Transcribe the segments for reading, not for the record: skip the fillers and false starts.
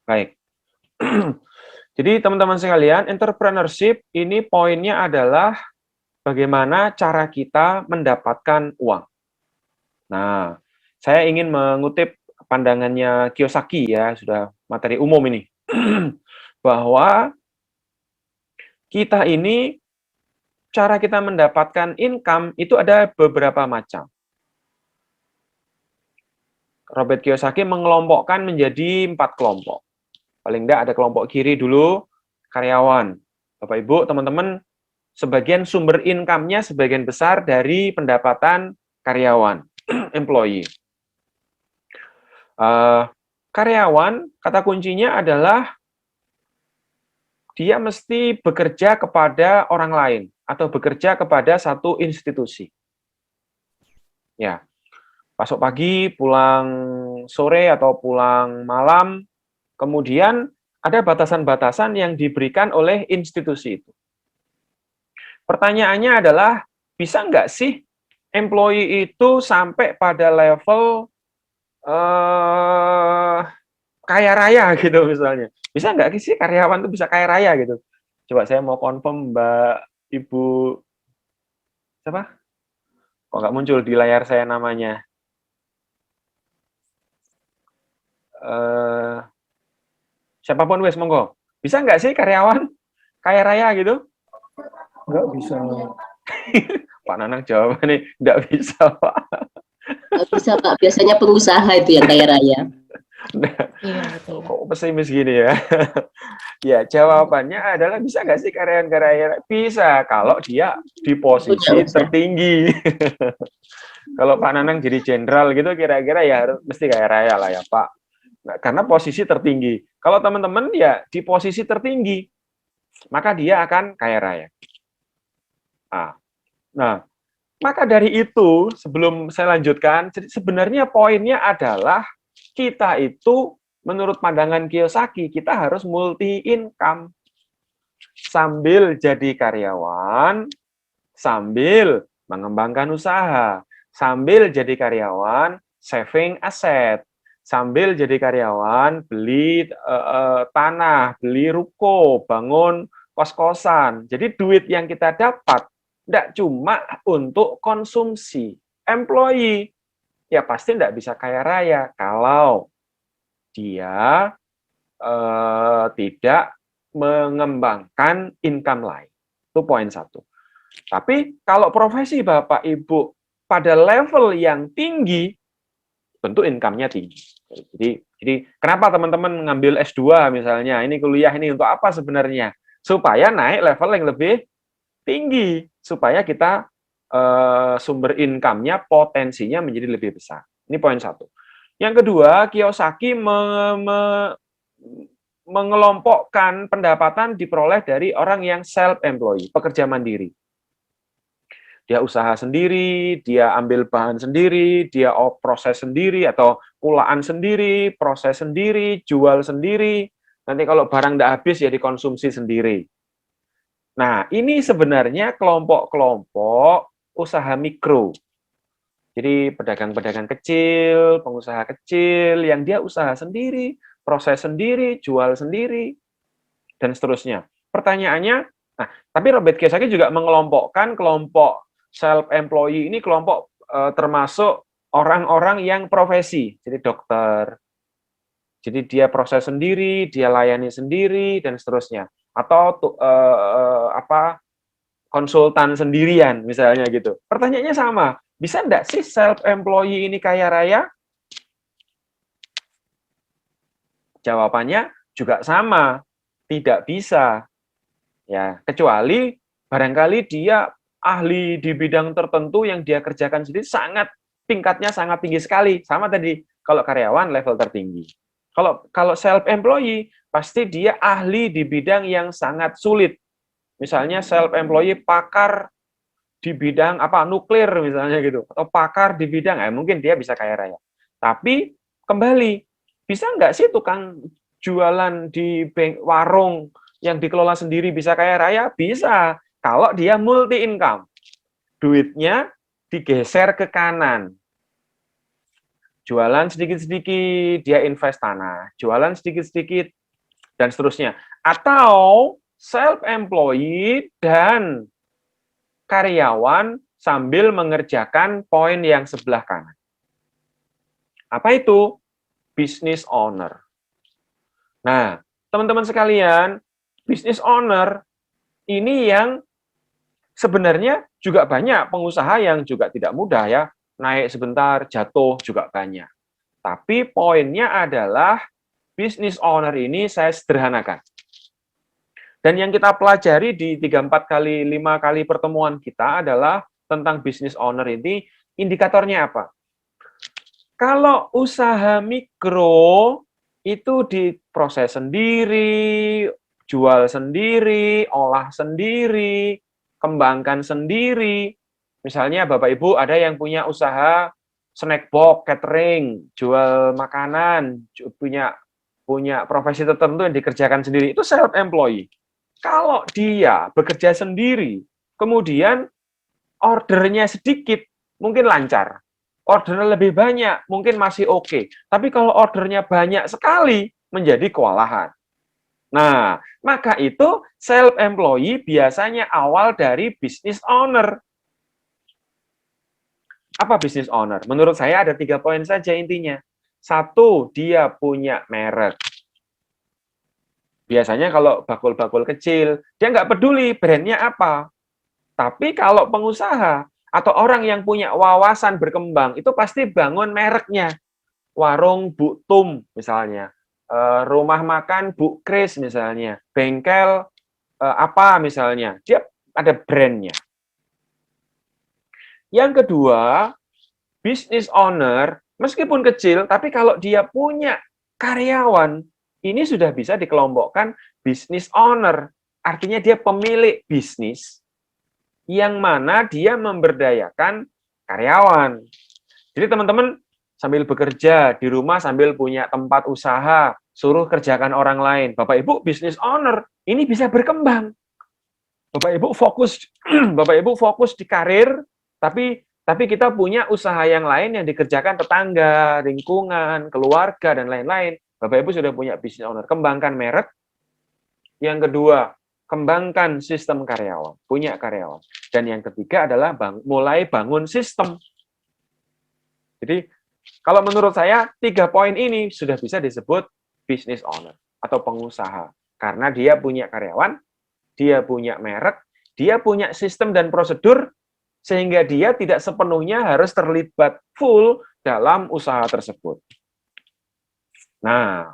Baik. Jadi teman-teman sekalian, entrepreneurship ini poinnya adalah bagaimana cara kita mendapatkan uang. Nah, saya ingin mengutip pandangannya Kiyosaki ya, sudah materi umum ini. Bahwa kita ini, cara kita mendapatkan income itu ada beberapa macam. Robert Kiyosaki mengelompokkan menjadi 4 kelompok. Paling tidak ada kelompok kiri dulu, karyawan. Bapak Ibu, teman-teman, sebagian sumber income-nya sebagian besar dari pendapatan karyawan, employee. Karyawan, kata kuncinya adalah dia mesti bekerja kepada orang lain atau bekerja kepada satu institusi. Ya, masuk pagi, pulang sore atau pulang malam, kemudian ada batasan-batasan yang diberikan oleh institusi itu. Pertanyaannya adalah, bisa nggak sih employee itu sampai pada level kaya raya gitu misalnya? Bisa nggak sih karyawan itu bisa kaya raya gitu? Coba saya mau confirm Mbak Ibu, siapa? Kok nggak muncul di layar saya namanya? Siapapun wes, monggo. Bisa nggak sih karyawan kaya raya gitu? Nggak bisa. Pak Nanang jawabannya nggak bisa, Pak. Nggak bisa, Pak. Biasanya pengusaha itu yang kaya raya. Nah, Iya, betul. kok pesimis gini ya? Ya, jawabannya adalah bisa nggak sih karyawan kaya raya? Bisa, kalau dia di posisi tertinggi. Kalau Pak Nanang jadi jenderal gitu, kira-kira ya harus mesti kaya raya lah ya, Pak. Nah, karena posisi tertinggi. Kalau teman-teman ya di posisi tertinggi, maka dia akan kaya raya. Nah, maka dari itu, sebelum saya lanjutkan, sebenarnya poinnya adalah kita itu, menurut pandangan Kiyosaki, kita harus multi-income. Sambil jadi karyawan, sambil mengembangkan usaha, sambil jadi karyawan, saving aset, sambil jadi karyawan, beli tanah, beli ruko, bangun kos-kosan. Jadi duit yang kita dapat tidak cuma untuk konsumsi. Employee, ya pasti tidak bisa kaya raya kalau dia tidak mengembangkan income lain. Itu poin 1. Tapi kalau profesi Bapak Ibu pada level yang tinggi, tentu income-nya tinggi. Jadi kenapa teman-teman ngambil S2 misalnya, ini kuliah ini untuk apa sebenarnya? Supaya naik level yang lebih tinggi, supaya kita sumber income-nya, potensinya menjadi lebih besar. Ini poin 1. Yang kedua, Kiyosaki mengelompokkan pendapatan diperoleh dari orang yang self-employed, pekerja mandiri. Dia usaha sendiri, dia ambil bahan sendiri, dia proses sendiri atau pulaan sendiri, proses sendiri, jual sendiri. Nanti kalau barang tidak habis ya dikonsumsi sendiri. Nah, ini sebenarnya kelompok-kelompok usaha mikro. Jadi pedagang-pedagang kecil, pengusaha kecil yang dia usaha sendiri, proses sendiri, jual sendiri, dan seterusnya. Pertanyaannya, nah, tapi Robert Kiyosaki juga mengelompokkan kelompok self-employee ini kelompok termasuk orang-orang yang profesi, jadi dokter. Jadi dia proses sendiri, dia layani sendiri, dan seterusnya. Atau konsultan sendirian, misalnya gitu. Pertanyaannya sama, bisa enggak sih self-employee ini kaya raya? Jawabannya juga sama, tidak bisa. Ya, kecuali barangkali dia ahli di bidang tertentu yang dia kerjakan sendiri tingkatnya sangat tinggi sekali. Sama tadi, kalau karyawan level tertinggi. Kalau self-employee, pasti dia ahli di bidang yang sangat sulit. Misalnya self-employee pakar di bidang nuklir misalnya gitu, atau pakar di bidang, mungkin dia bisa kaya raya. Tapi kembali, bisa nggak sih tukang jualan di warung yang dikelola sendiri bisa kaya raya? Bisa, kalau dia multi income. Duitnya digeser ke kanan. Jualan sedikit-sedikit, dia invest tanah. Jualan sedikit-sedikit, dan seterusnya. Atau self-employed dan karyawan sambil mengerjakan poin yang sebelah kanan. Apa itu? Business owner. Nah, teman-teman sekalian, business owner ini yang sebenarnya juga banyak pengusaha yang juga tidak mudah ya. Naik sebentar, jatuh juga banyak. Tapi poinnya adalah business owner ini saya sederhanakan. Dan yang kita pelajari di 3-4 kali, 5 kali pertemuan kita adalah tentang business owner ini, indikatornya apa? Kalau usaha mikro itu diproses sendiri, jual sendiri, olah sendiri, kembangkan sendiri. Misalnya Bapak Ibu ada yang punya usaha snack box, catering, jual makanan, punya profesi tertentu yang dikerjakan sendiri, itu self-employed. Kalau dia bekerja sendiri, kemudian ordernya sedikit, mungkin lancar. Ordernya lebih banyak, mungkin masih oke. Tapi kalau ordernya banyak sekali, menjadi kewalahan. Nah, maka itu self-employed biasanya awal dari business owner. Apa business owner? Menurut saya ada 3 poin saja intinya. 1, dia punya merek. Biasanya kalau bakul-bakul kecil, dia nggak peduli brandnya apa. Tapi kalau pengusaha atau orang yang punya wawasan berkembang, itu pasti bangun mereknya. Warung Bu Tum misalnya, rumah makan Bu Kris misalnya, bengkel apa misalnya, dia ada brandnya. Yang kedua, business owner, meskipun kecil, tapi kalau dia punya karyawan, ini sudah bisa dikelompokkan business owner. Artinya dia pemilik bisnis, yang mana dia memberdayakan karyawan. Jadi teman-teman sambil bekerja di rumah, sambil punya tempat usaha, suruh kerjakan orang lain. Bapak Ibu business owner, ini bisa berkembang. Bapak Ibu fokus Bapak Ibu fokus di karir, tapi kita punya usaha yang lain yang dikerjakan tetangga, lingkungan, keluarga dan lain-lain. Bapak Ibu sudah punya business owner, kembangkan merek. Yang kedua, kembangkan sistem karyawan, punya karyawan. Dan yang ketiga adalah mulai bangun sistem. Jadi, kalau menurut saya, 3 poin ini sudah bisa disebut business owner atau pengusaha. Karena dia punya karyawan, dia punya merek, dia punya sistem dan prosedur, sehingga dia tidak sepenuhnya harus terlibat full dalam usaha tersebut. Nah,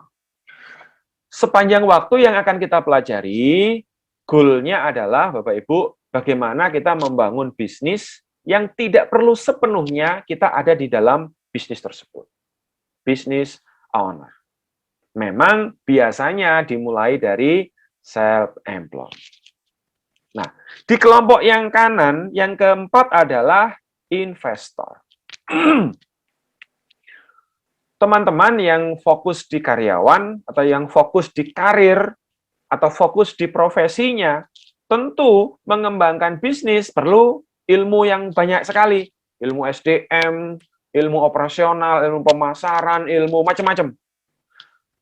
sepanjang waktu yang akan kita pelajari, goal-nya adalah, Bapak Ibu, bagaimana kita membangun bisnis yang tidak perlu sepenuhnya kita ada di dalam bisnis tersebut. Business owner. Memang biasanya dimulai dari self-employed. Nah, di kelompok yang kanan, yang keempat adalah investor. Teman-teman yang fokus di karyawan, atau yang fokus di karir, atau fokus di profesinya, tentu mengembangkan bisnis perlu ilmu yang banyak sekali. Ilmu SDM, ilmu operasional, ilmu pemasaran, ilmu macam-macam.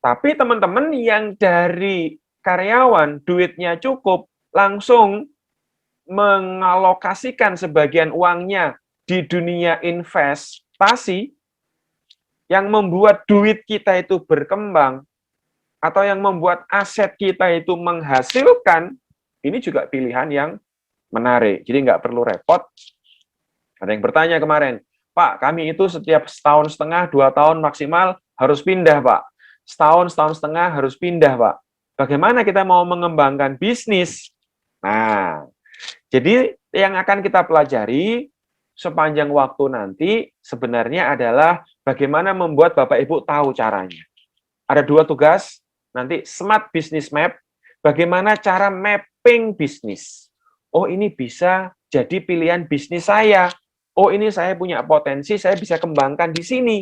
Tapi teman-teman yang dari karyawan, duitnya cukup, langsung mengalokasikan sebagian uangnya di dunia investasi, yang membuat duit kita itu berkembang, atau yang membuat aset kita itu menghasilkan, ini juga pilihan yang menarik. Jadi nggak perlu repot. Ada yang bertanya kemarin, Pak, kami itu setiap setahun setengah, 2 tahun maksimal harus pindah, Pak. Setahun setengah harus pindah, Pak. Bagaimana kita mau mengembangkan bisnis? Nah, jadi yang akan kita pelajari sepanjang waktu nanti sebenarnya adalah bagaimana membuat Bapak Ibu tahu caranya. Ada 2 tugas, nanti Smart Business Map, bagaimana cara mapping bisnis. Oh, ini bisa jadi pilihan bisnis saya. Oh, ini saya punya potensi, saya bisa kembangkan di sini.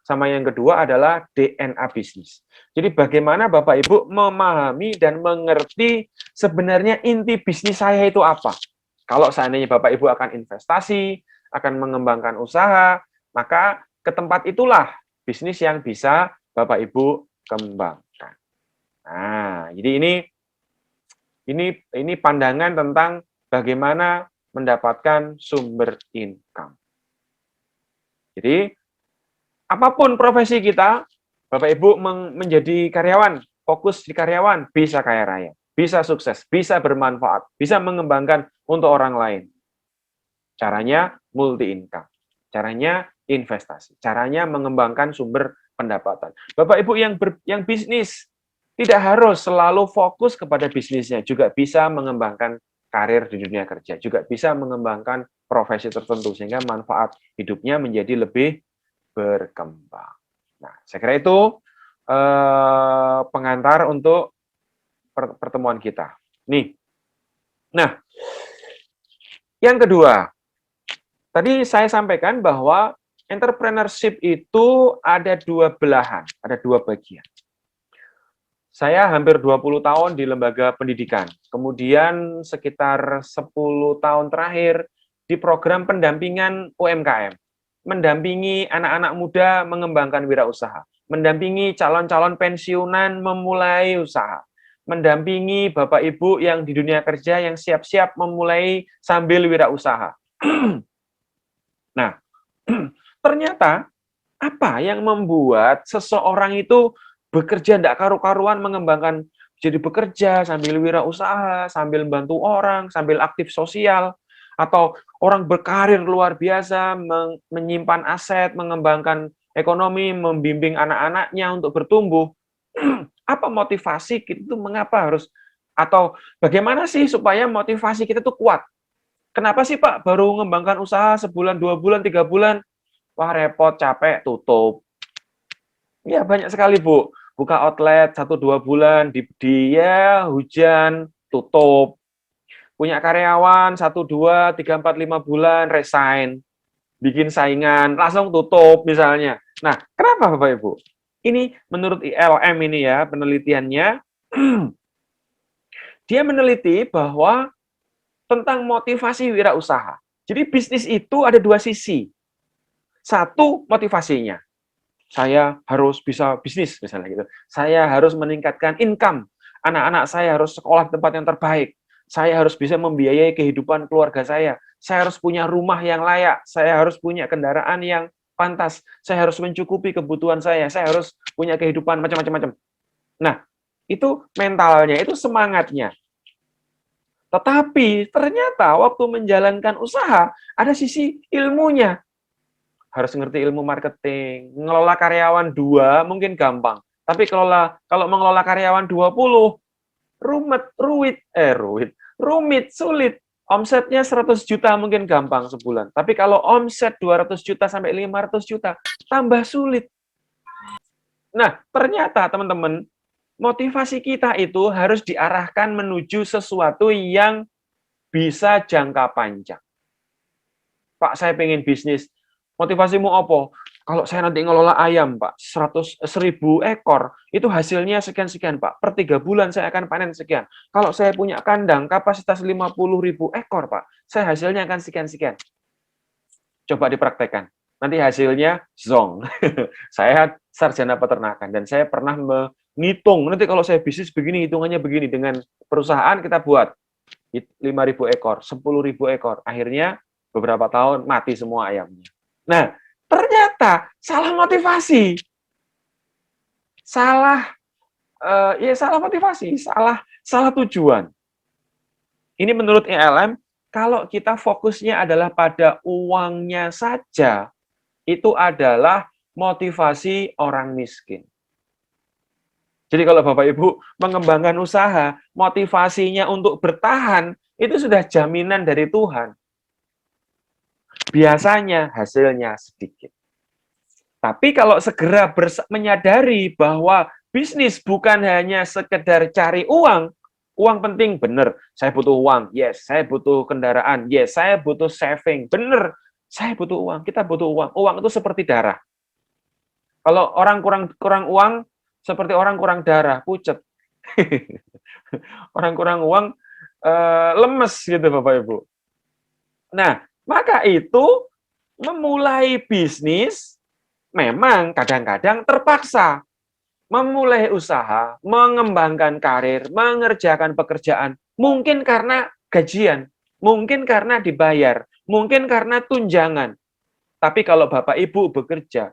Sama yang kedua adalah DNA bisnis. Jadi bagaimana Bapak Ibu memahami dan mengerti sebenarnya inti bisnis saya itu apa. Kalau seandainya Bapak Ibu akan investasi, akan mengembangkan usaha, maka ke tempat itulah bisnis yang bisa Bapak Ibu kembangkan. Nah, jadi ini pandangan tentang bagaimana mendapatkan sumber income. Jadi apapun profesi kita, Bapak Ibu menjadi karyawan, fokus di karyawan, bisa kaya raya, bisa sukses, bisa bermanfaat, bisa mengembangkan untuk orang lain. Caranya multi income, caranya investasi, caranya mengembangkan sumber pendapatan. Bapak Ibu yang bisnis tidak harus selalu fokus kepada bisnisnya, juga bisa mengembangkan karir di dunia kerja, juga bisa mengembangkan profesi tertentu sehingga manfaat hidupnya menjadi lebih berkembang. Nah, saya kira itu pengantar untuk pertemuan kita. Nih. Nah, yang kedua, tadi saya sampaikan bahwa entrepreneurship itu ada dua belahan, ada dua bagian. Saya hampir 20 tahun di lembaga pendidikan. Kemudian sekitar 10 tahun terakhir di program pendampingan UMKM. Mendampingi anak-anak muda mengembangkan wirausaha. Mendampingi calon-calon pensiunan memulai usaha. Mendampingi Bapak Ibu yang di dunia kerja yang siap-siap memulai sambil wirausaha. Nah, ternyata apa yang membuat seseorang itu bekerja tidak karu-karuan mengembangkan jadi bekerja sambil wirausaha, sambil bantu orang, sambil aktif sosial, atau orang berkarir luar biasa, menyimpan aset, mengembangkan ekonomi, membimbing anak-anaknya untuk bertumbuh. Apa motivasi kita itu mengapa harus atau bagaimana sih supaya motivasi kita itu kuat? Kenapa sih Pak baru mengembangkan usaha sebulan, 2 bulan, 3 bulan? Wah repot, capek, tutup. Ya banyak sekali Bu. Buka outlet 1-2 bulan, ya hujan, tutup. Punya karyawan 1-2-3-4-5 bulan, resign. Bikin saingan, langsung tutup misalnya. Nah, kenapa Bapak Ibu? Ini menurut ILM ini ya, penelitiannya, dia meneliti bahwa tentang motivasi wirausaha. Jadi bisnis itu ada dua sisi. Satu, motivasinya. Saya harus bisa bisnis, misalnya gitu. Saya harus meningkatkan income. Anak-anak saya harus sekolah di tempat yang terbaik. Saya harus bisa membiayai kehidupan keluarga saya. Saya harus punya rumah yang layak. Saya harus punya kendaraan yang pantas. Saya harus mencukupi kebutuhan saya. Saya harus punya kehidupan macam-macam. Nah, itu mentalnya, itu semangatnya. Tetapi ternyata waktu menjalankan usaha, ada sisi ilmunya. Harus ngerti ilmu marketing. Ngelola karyawan 2 mungkin gampang. Tapi kalau mengelola karyawan 20, rumit, sulit. Omsetnya 100 juta mungkin gampang sebulan. Tapi kalau omset 200 juta sampai 500 juta, tambah sulit. Nah, ternyata teman-teman, motivasi kita itu harus diarahkan menuju sesuatu yang bisa jangka panjang. Pak, saya pengen bisnis. Motivasimu apa? Kalau saya nanti ngelola ayam, Pak, 1.000 ekor, itu hasilnya sekian-sekian, Pak. Per 3 bulan saya akan panen sekian. Kalau saya punya kandang, kapasitas 50.000 ekor, Pak, saya hasilnya akan sekian-sekian. Coba dipraktekkan. Nanti hasilnya zong. Saya sarjana peternakan, dan saya pernah menghitung, nanti kalau saya bisnis begini, hitungannya begini. Dengan perusahaan kita buat 5.000 ekor, 10.000 ekor. Akhirnya beberapa tahun mati semua ayamnya. Nah, ternyata salah motivasi. Salah motivasi, salah tujuan. Ini menurut ILM, kalau kita fokusnya adalah pada uangnya saja, itu adalah motivasi orang miskin. Jadi kalau Bapak Ibu mengembangkan usaha, motivasinya untuk bertahan, itu sudah jaminan dari Tuhan. Biasanya hasilnya sedikit. Tapi kalau segera menyadari bahwa bisnis bukan hanya sekedar cari uang penting, benar. Saya butuh uang, yes. Saya butuh kendaraan, yes. Saya butuh saving, benar. Saya butuh uang, kita butuh uang. Uang itu seperti darah. Kalau orang kurang uang, seperti orang kurang darah, pucet. Orang kurang uang, lemes gitu Bapak Ibu. Nah, maka itu memulai bisnis memang kadang-kadang terpaksa. memulai usaha, mengembangkan karir, mengerjakan pekerjaan, mungkin karena gajian, mungkin karena dibayar, mungkin karena tunjangan. Tapi kalau Bapak Ibu bekerja,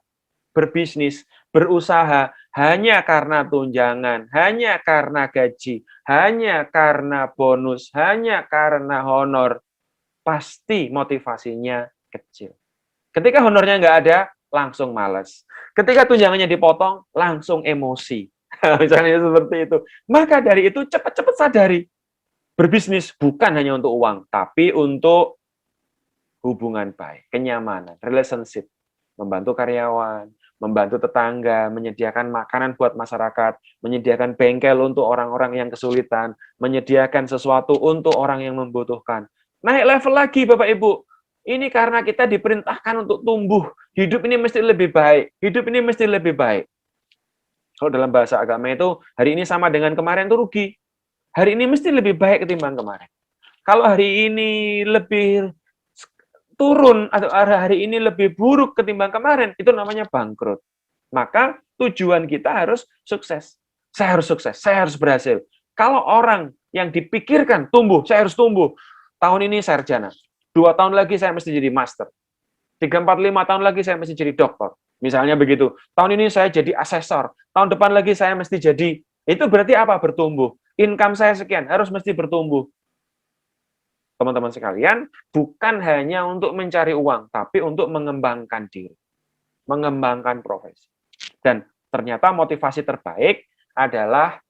berbisnis, berusaha hanya karena tunjangan, hanya karena gaji, hanya karena bonus, hanya karena honor, pasti motivasinya kecil. Ketika honornya nggak ada, langsung malas. Ketika tunjangannya dipotong, langsung emosi. Misalnya seperti itu. Maka dari itu cepat-cepat sadari, berbisnis bukan hanya untuk uang, tapi untuk hubungan baik, kenyamanan, relationship, membantu karyawan, membantu tetangga, menyediakan makanan buat masyarakat, menyediakan bengkel untuk orang-orang yang kesulitan, menyediakan sesuatu untuk orang yang membutuhkan. Naik level lagi Bapak Ibu. Ini karena kita diperintahkan untuk tumbuh. Hidup ini mesti lebih baik. Hidup ini mesti lebih baik. Kalau dalam bahasa agama itu, hari ini sama dengan kemarin itu rugi. Hari ini mesti lebih baik ketimbang kemarin. Kalau hari ini lebih turun atau hari ini lebih buruk ketimbang kemarin, itu namanya bangkrut. Maka tujuan kita harus sukses. Saya harus sukses, saya harus berhasil. Kalau orang yang dipikirkan tumbuh, saya harus tumbuh. Tahun ini sarjana. 2 tahun lagi saya mesti jadi master. 3, 4, 5 tahun lagi saya mesti jadi dokter. Misalnya begitu. Tahun ini saya jadi asesor. Tahun depan lagi saya mesti jadi. Itu berarti apa? Bertumbuh. Income saya sekian, harus mesti bertumbuh. Teman-teman sekalian, bukan hanya untuk mencari uang, tapi untuk mengembangkan diri. Mengembangkan profesi. Dan ternyata motivasi terbaik adalah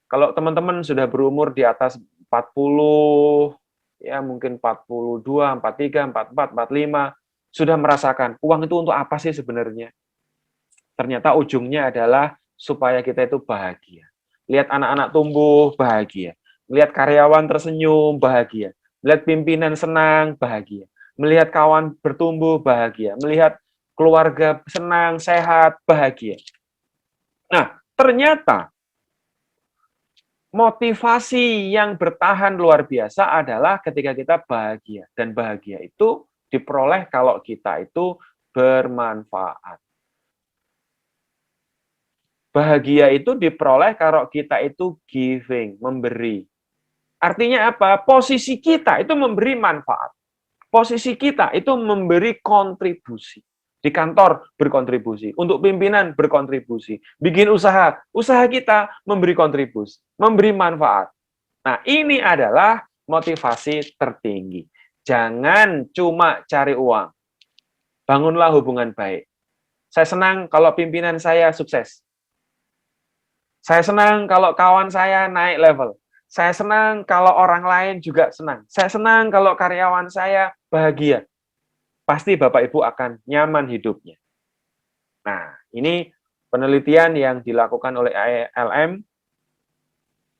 kalau teman-teman sudah berumur di atas 40, ya mungkin 42, 43, 44, 45, sudah merasakan uang itu untuk apa sih sebenarnya? Ternyata ujungnya adalah supaya kita itu bahagia. Lihat anak-anak tumbuh, bahagia. Lihat karyawan tersenyum, bahagia. Lihat pimpinan senang, bahagia. Melihat kawan bertumbuh, bahagia. Melihat keluarga senang, sehat, bahagia. Nah, ternyata motivasi yang bertahan luar biasa adalah ketika kita bahagia. Dan bahagia itu diperoleh kalau kita itu bermanfaat. Bahagia itu diperoleh kalau kita itu giving, memberi. Artinya apa? Posisi kita itu memberi manfaat. Posisi kita itu memberi kontribusi. Di kantor berkontribusi, untuk pimpinan berkontribusi, bikin usaha, usaha kita memberi kontribusi, memberi manfaat. Nah, ini adalah motivasi tertinggi. Jangan cuma cari uang. Bangunlah hubungan baik. Saya senang kalau pimpinan saya sukses. Saya senang kalau kawan saya naik level. Saya senang kalau orang lain juga senang. Saya senang kalau karyawan saya bahagia. Pasti Bapak Ibu akan nyaman hidupnya. Nah, ini penelitian yang dilakukan oleh ILM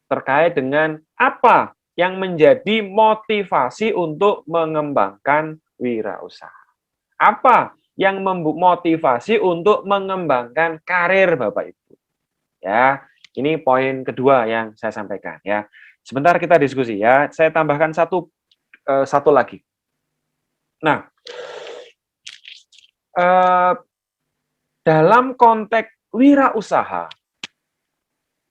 terkait dengan apa yang menjadi motivasi untuk mengembangkan wirausaha. Apa yang memotivasi untuk mengembangkan karir Bapak Ibu. Ya, ini poin kedua yang saya sampaikan ya. Sebentar kita diskusi ya. Saya tambahkan satu lagi. Nah, dalam konteks wirausaha,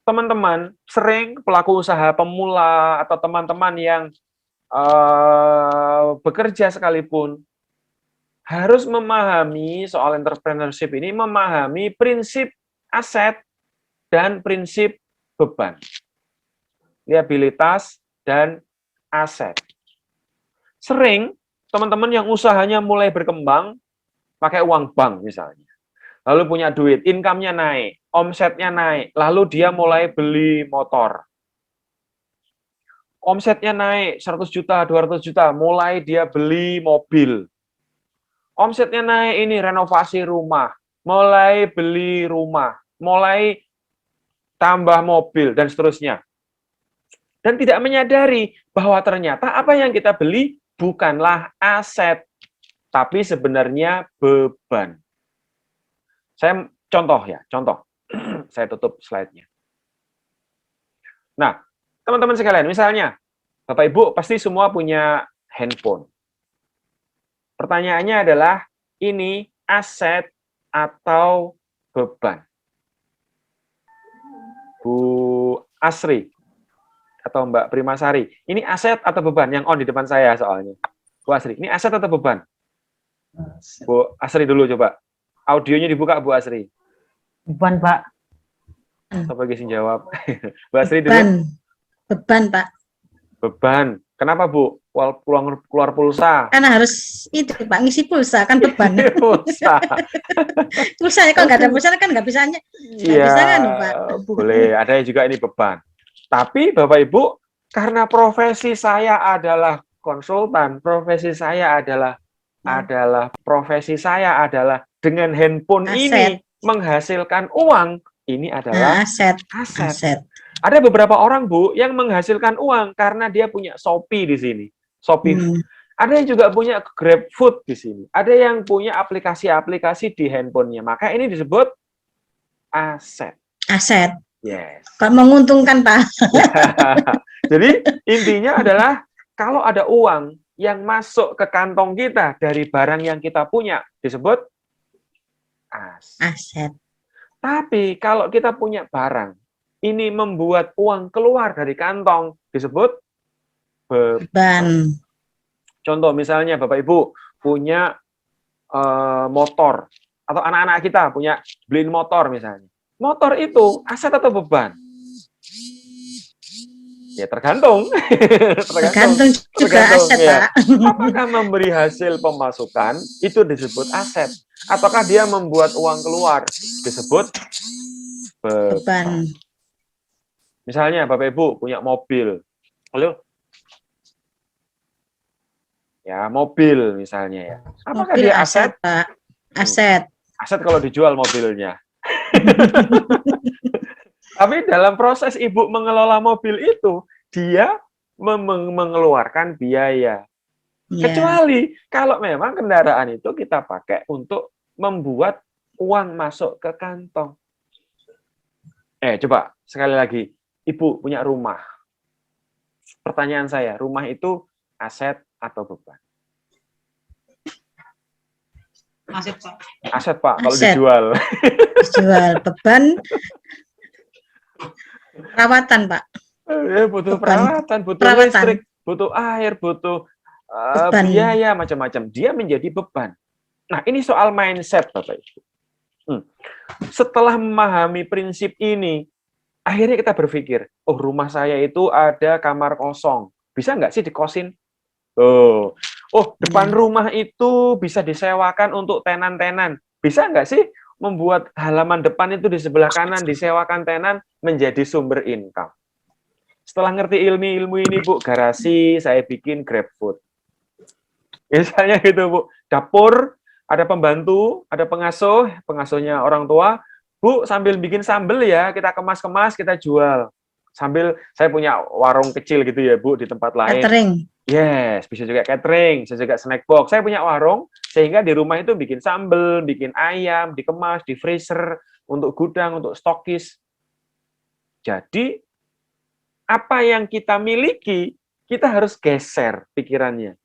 teman-teman sering pelaku usaha pemula atau teman-teman yang bekerja sekalipun harus memahami soal entrepreneurship ini, memahami prinsip aset dan prinsip beban, liabilitas dan aset. Sering teman-teman yang usahanya mulai berkembang pakai uang bank misalnya, lalu punya duit, income-nya naik, omsetnya naik, lalu dia mulai beli motor. Omsetnya naik 100 juta, 200 juta, mulai dia beli mobil. Omsetnya naik ini renovasi rumah, mulai beli rumah, mulai tambah mobil, dan seterusnya. Dan tidak menyadari bahwa ternyata apa yang kita beli bukanlah aset, tapi sebenarnya beban. Saya contoh. Saya tutup slide-nya. Nah, teman-teman sekalian, misalnya, Bapak Ibu pasti semua punya handphone. Pertanyaannya adalah, ini aset atau beban? Bu Asri atau Mbak Primasari, ini aset atau beban? Yang on di depan saya soalnya. Bu Asri, ini aset atau beban? Bu Asri dulu coba. Audionya dibuka Bu Asri. Beban, Pak. Siapa yang jawab? Bu Asri dulu. Beban. Beban, Pak. Beban. Kenapa Bu? Keluar pulsa. Karena harus itu, Pak, ngisi pulsa kan beban. Pulsa. Pulsanya kalau nggak ada pulsa kan nggak bisa Iya, kan, Pak. boleh. Ada juga ini beban. Tapi Bapak Ibu, karena profesi saya adalah konsultan, profesi saya adalah dengan handphone ini menghasilkan uang, ini adalah aset. Ada beberapa orang, Bu, yang menghasilkan uang karena dia punya Shopee di sini. Shopee. Ada yang juga punya GrabFood di sini. Ada yang punya aplikasi-aplikasi di handphonenya. Maka ini disebut aset. Aset. Yes. Kok menguntungkan, Pak? Jadi intinya adalah kalau ada uang yang masuk ke kantong kita dari barang yang kita punya disebut aset. Tapi kalau kita punya barang ini membuat uang keluar dari kantong disebut beban. Contoh misalnya Bapak Ibu punya motor atau anak-anak kita punya beliin motor misalnya. Motor itu aset atau beban? Ya tergantung. Tergantung juga aset, ya. Pak. Apakah memberi hasil pemasukan itu disebut aset, ataukah dia membuat uang keluar disebut beban. Misalnya Bapak Ibu punya mobil. Halo? Ya, mobil misalnya ya. Apakah mobil dia aset? Pak. Aset. Aset kalau dijual mobilnya. Tapi dalam proses Ibu mengelola mobil itu, dia mengeluarkan biaya. Kecuali kalau memang kendaraan itu kita pakai untuk membuat uang masuk ke kantong. Coba sekali lagi, Ibu punya rumah. Pertanyaan saya, rumah itu aset atau beban? Aset, Pak. Aset, Pak, kalau dijual. Dijual, beban. Perawatan, Pak. Butuh perawatan, butuh listrik, butuh air, butuh biaya macam-macam. Dia menjadi beban. Nah, ini soal mindset, Bapak Ibu. Setelah memahami prinsip ini, akhirnya kita berpikir, oh rumah saya itu ada kamar kosong. Bisa nggak sih dikosin? Depan rumah itu bisa disewakan untuk tenan-tenan. Bisa nggak sih membuat halaman depan itu di sebelah kanan disewakan tenan menjadi sumber income? Setelah ngerti ilmu ini, Bu, garasi saya bikin GrabFood. Misalnya gitu, Bu. Dapur, ada pembantu, ada pengasuhnya orang tua. Bu, sambil bikin sambel ya, kita kemas-kemas, kita jual. Sambil saya punya warung kecil gitu ya, Bu, di tempat lain. Catering. Yes, bisa juga catering, bisa juga snack box. Saya punya warung, sehingga di rumah itu bikin sambel, bikin ayam, dikemas, di freezer, untuk gudang, untuk stokis. Jadi, apa yang kita miliki, kita harus geser pikirannya.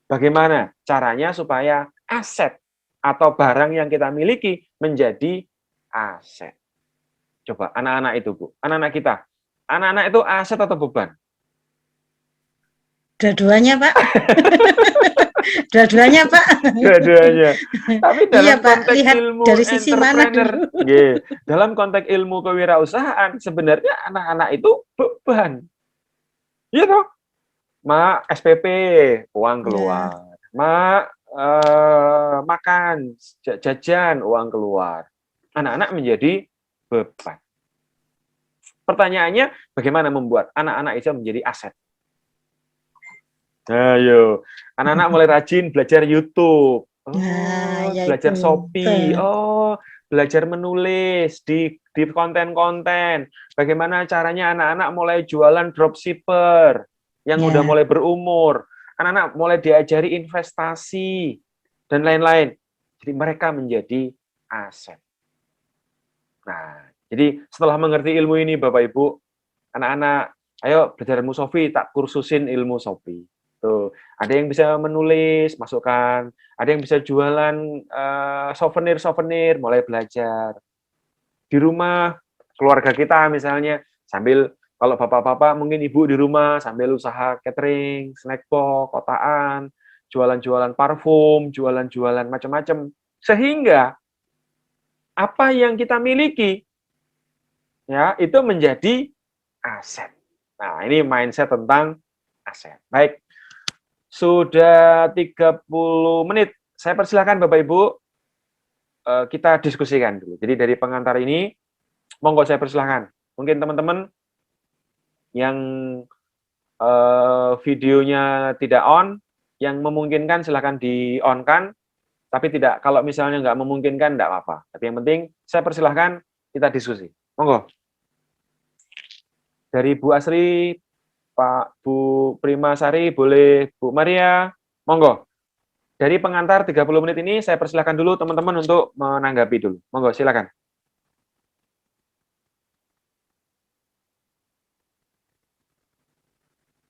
Bagaimana caranya supaya aset atau barang yang kita miliki menjadi aset. Coba, anak-anak itu, Bu. Anak-anak kita. Anak-anak itu aset atau beban? Dua-duanya, Pak. Dua-duanya, Pak. Dua-duanya. Tapi dalam konteks lihat ilmu dari sisi mana entrepreneur, dalam konteks ilmu kewirausahaan, sebenarnya anak-anak itu beban. Iya toh? Mak, SPP, uang keluar. Mak, makan, jajan, uang keluar. Anak-anak menjadi beban. Pertanyaannya, bagaimana membuat anak-anak itu menjadi aset? Ayo, anak-anak mulai rajin belajar YouTube, belajar Shopee, belajar menulis di konten-konten. Bagaimana caranya anak-anak mulai jualan dropshipper yang udah mulai berumur. Anak-anak mulai diajari investasi dan lain-lain. Jadi mereka menjadi aset. Nah, jadi setelah mengerti ilmu ini, Bapak Ibu, anak-anak, ayo belajar ilmu Shopee, tak kursusin ilmu Shopee. Tuh, ada yang bisa menulis, masukkan. Ada yang bisa jualan souvenir-souvenir, mulai belajar. Di rumah keluarga kita misalnya, sambil kalau bapak-bapak mungkin ibu di rumah sambil usaha catering, snack box, kotaan, jualan-jualan parfum, jualan-jualan macam-macam, sehingga apa yang kita miliki ya itu menjadi aset. Nah, ini mindset tentang aset. Baik. Sudah 30 menit. Saya persilahkan Bapak Ibu kita diskusikan dulu. Jadi dari pengantar ini monggo saya persilahkan. Mungkin teman-teman yang videonya tidak on, yang memungkinkan silahkan di-on-kan, tapi tidak, kalau misalnya nggak memungkinkan, nggak apa-apa. Tapi yang penting, saya persilahkan kita diskusi. Monggo. Dari Bu Asri, Pak Bu Primasari, boleh Bu Maria, monggo. Dari pengantar 30 menit ini, saya persilahkan dulu teman-teman untuk menanggapi dulu. Monggo, silakan.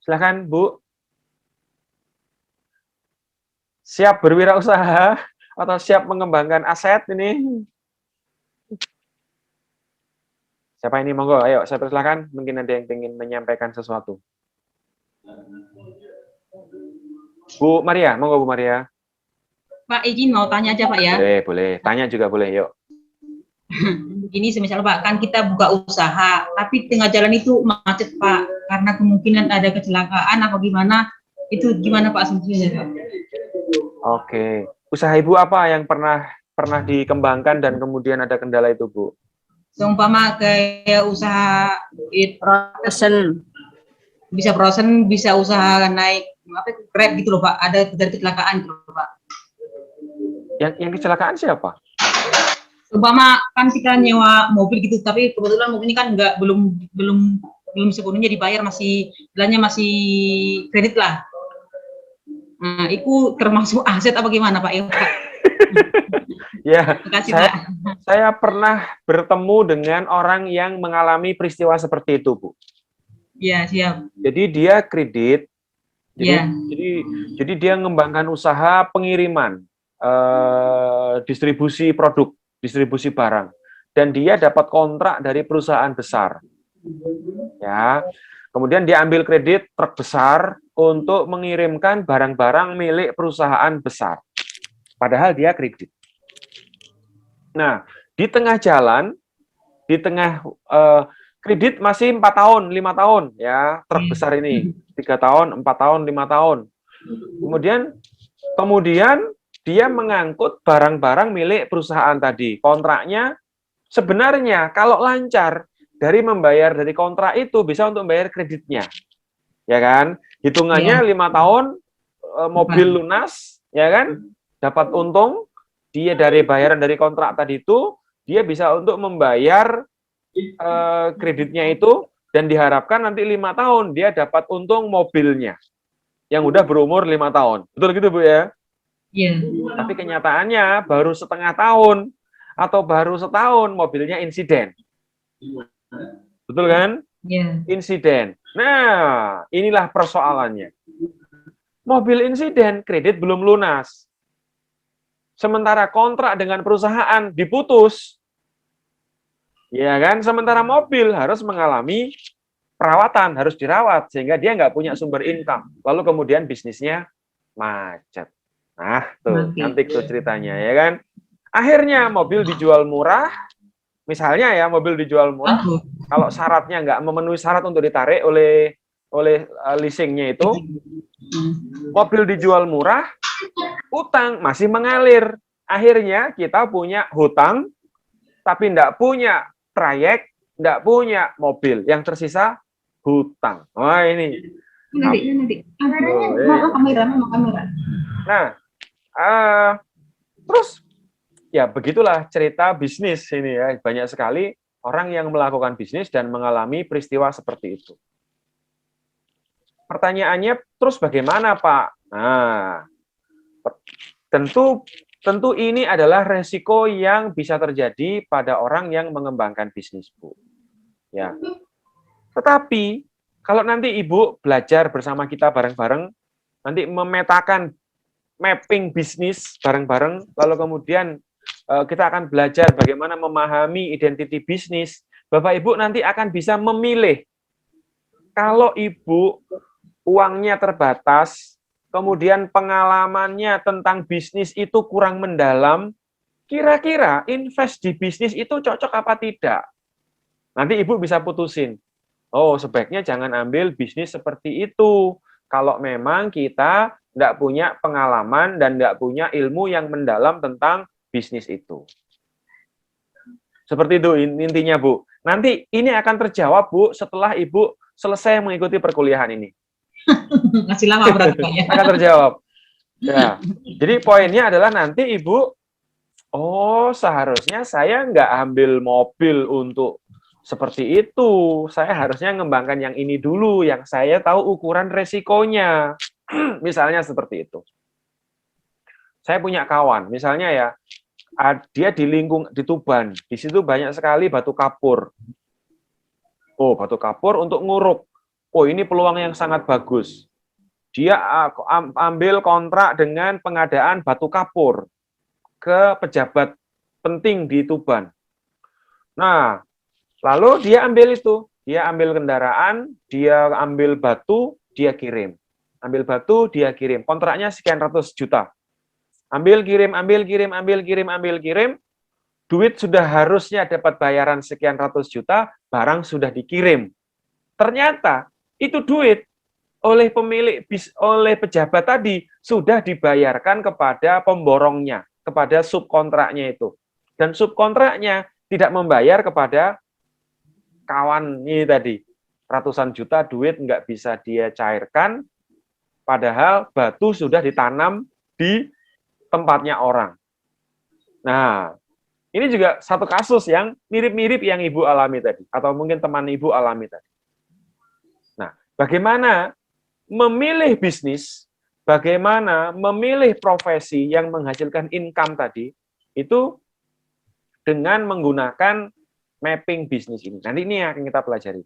Silakan, Bu. Siap berwirausaha atau siap mengembangkan aset ini? Siapa ini? Monggo, ayo saya persilahkan. Mungkin ada yang ingin menyampaikan sesuatu. Bu Maria, monggo Bu Maria. Pak, izin mau tanya aja Pak ya. Boleh, boleh. Tanya juga boleh, yuk. Ini semisal Pak, kan kita buka usaha, tapi tengah jalan itu macet Pak, karena kemungkinan ada kecelakaan apa gimana, itu gimana Pak solusinya Pak? Oke. Usaha Ibu apa yang pernah dikembangkan dan kemudian ada kendala itu, Bu? Seumpama kayak usaha Frozen. bisa frozen, bisa usaha naik apa Grab gitu loh Pak, ada dari kecelakaan gitu loh Pak. Yang kecelakaan siapa? Seumpama kan kita nyewa mobil gitu, tapi kebetulan mobil ini kan belum sepenuhnya dibayar, masih bilangnya masih kredit lah. Nah, itu termasuk aset apa gimana Pak? Ya, Makasih Pak. saya pernah bertemu dengan orang yang mengalami peristiwa seperti itu, Bu. Ya, siap. Jadi dia kredit, Ya. jadi dia mengembangkan usaha pengiriman, distribusi produk, distribusi barang, dan dia dapat kontrak dari perusahaan besar. Ya, kemudian dia ambil kredit truk besar untuk mengirimkan barang-barang milik perusahaan besar. Padahal dia kredit. Nah, di tengah jalan, di tengah kredit masih 4 tahun, 5 tahun, ya, truk besar ini 3 tahun, 4 tahun, 5 tahun. Kemudian dia mengangkut barang-barang milik perusahaan tadi. Kontraknya sebenarnya kalau lancar dari membayar dari kontrak itu bisa untuk membayar kreditnya, ya kan? Hitungannya 5 tahun mobil lunas, ya kan? Dapat untung, dia dari bayaran dari kontrak tadi itu, dia bisa untuk membayar kreditnya itu, dan diharapkan nanti 5 tahun dia dapat untung mobilnya yang udah berumur 5 tahun. Betul gitu Bu ya? Iya. Tapi kenyataannya baru setengah tahun atau baru setahun mobilnya insiden. Betul kan? Iya. Insiden. Nah, inilah persoalannya. Mobil insiden, kredit belum lunas. Sementara kontrak dengan perusahaan diputus. Ya kan? Sementara mobil harus mengalami perawatan, harus dirawat, sehingga dia nggak punya sumber income. Lalu kemudian bisnisnya macet. Nah, tuh, cantik tuh ceritanya, ya kan? Akhirnya mobil dijual murah, misalnya ya, mobil dijual murah, kalau syaratnya nggak memenuhi syarat untuk ditarik oleh leasingnya itu, mobil dijual murah, utang masih mengalir. Akhirnya kita punya hutang, tapi nggak punya trayek, nggak punya mobil. Yang tersisa hutang. Wah, ini. Nanti. Mau kamera. Nah, terus ya begitulah cerita bisnis ini ya. Banyak sekali orang yang melakukan bisnis dan mengalami peristiwa seperti itu. Pertanyaannya, terus bagaimana Pak? Nah, tentu ini adalah resiko yang bisa terjadi pada orang yang mengembangkan bisnis, Bu. Ya. Tetapi kalau nanti Ibu belajar bersama kita bareng-bareng, nanti memetakan mapping bisnis bareng-bareng, lalu kemudian kita akan belajar bagaimana memahami identiti bisnis, Bapak Ibu nanti akan bisa memilih. Kalau Ibu uangnya terbatas, kemudian pengalamannya tentang bisnis itu kurang mendalam, kira-kira invest di bisnis itu cocok apa tidak? Nanti Ibu bisa putusin. Oh, sebaiknya jangan ambil bisnis seperti itu. Kalau memang kita tidak punya pengalaman dan tidak punya ilmu yang mendalam tentang bisnis itu. Seperti itu intinya, Bu. Nanti ini akan terjawab, Bu, setelah Ibu selesai mengikuti perkuliahan ini. Masih lama berarti Pak ya. Akan terjawab. Ya. Jadi poinnya adalah nanti Ibu, oh seharusnya saya nggak ambil mobil untuk seperti itu. Saya harusnya mengembangkan yang ini dulu, yang saya tahu ukuran resikonya. Misalnya seperti itu. Saya punya kawan, misalnya ya, dia di Tuban, di situ banyak sekali batu kapur. Oh, batu kapur untuk nguruk. Oh, ini peluang yang sangat bagus. Dia ambil kontrak dengan pengadaan batu kapur ke pejabat penting di Tuban. Nah, lalu dia ambil itu. Dia ambil kendaraan, dia ambil batu, dia kirim. Ambil batu, dia kirim. Kontraknya sekian ratus juta. Ambil, kirim, ambil, kirim, ambil, kirim, ambil, kirim. Duit sudah harusnya dapat bayaran sekian ratus juta, barang sudah dikirim. Ternyata itu duit oleh oleh pejabat tadi sudah dibayarkan kepada pemborongnya, kepada subkontraknya itu. Dan subkontraknya tidak membayar kepada kawan ini tadi. Ratusan juta duit nggak bisa dia cairkan, padahal batu sudah ditanam di tempatnya orang. Nah, ini juga satu kasus yang mirip-mirip yang Ibu alami tadi, atau mungkin teman Ibu alami tadi. Nah, bagaimana memilih bisnis, bagaimana memilih profesi yang menghasilkan income tadi, itu dengan menggunakan mapping bisnis ini. Nanti ini yang akan kita pelajari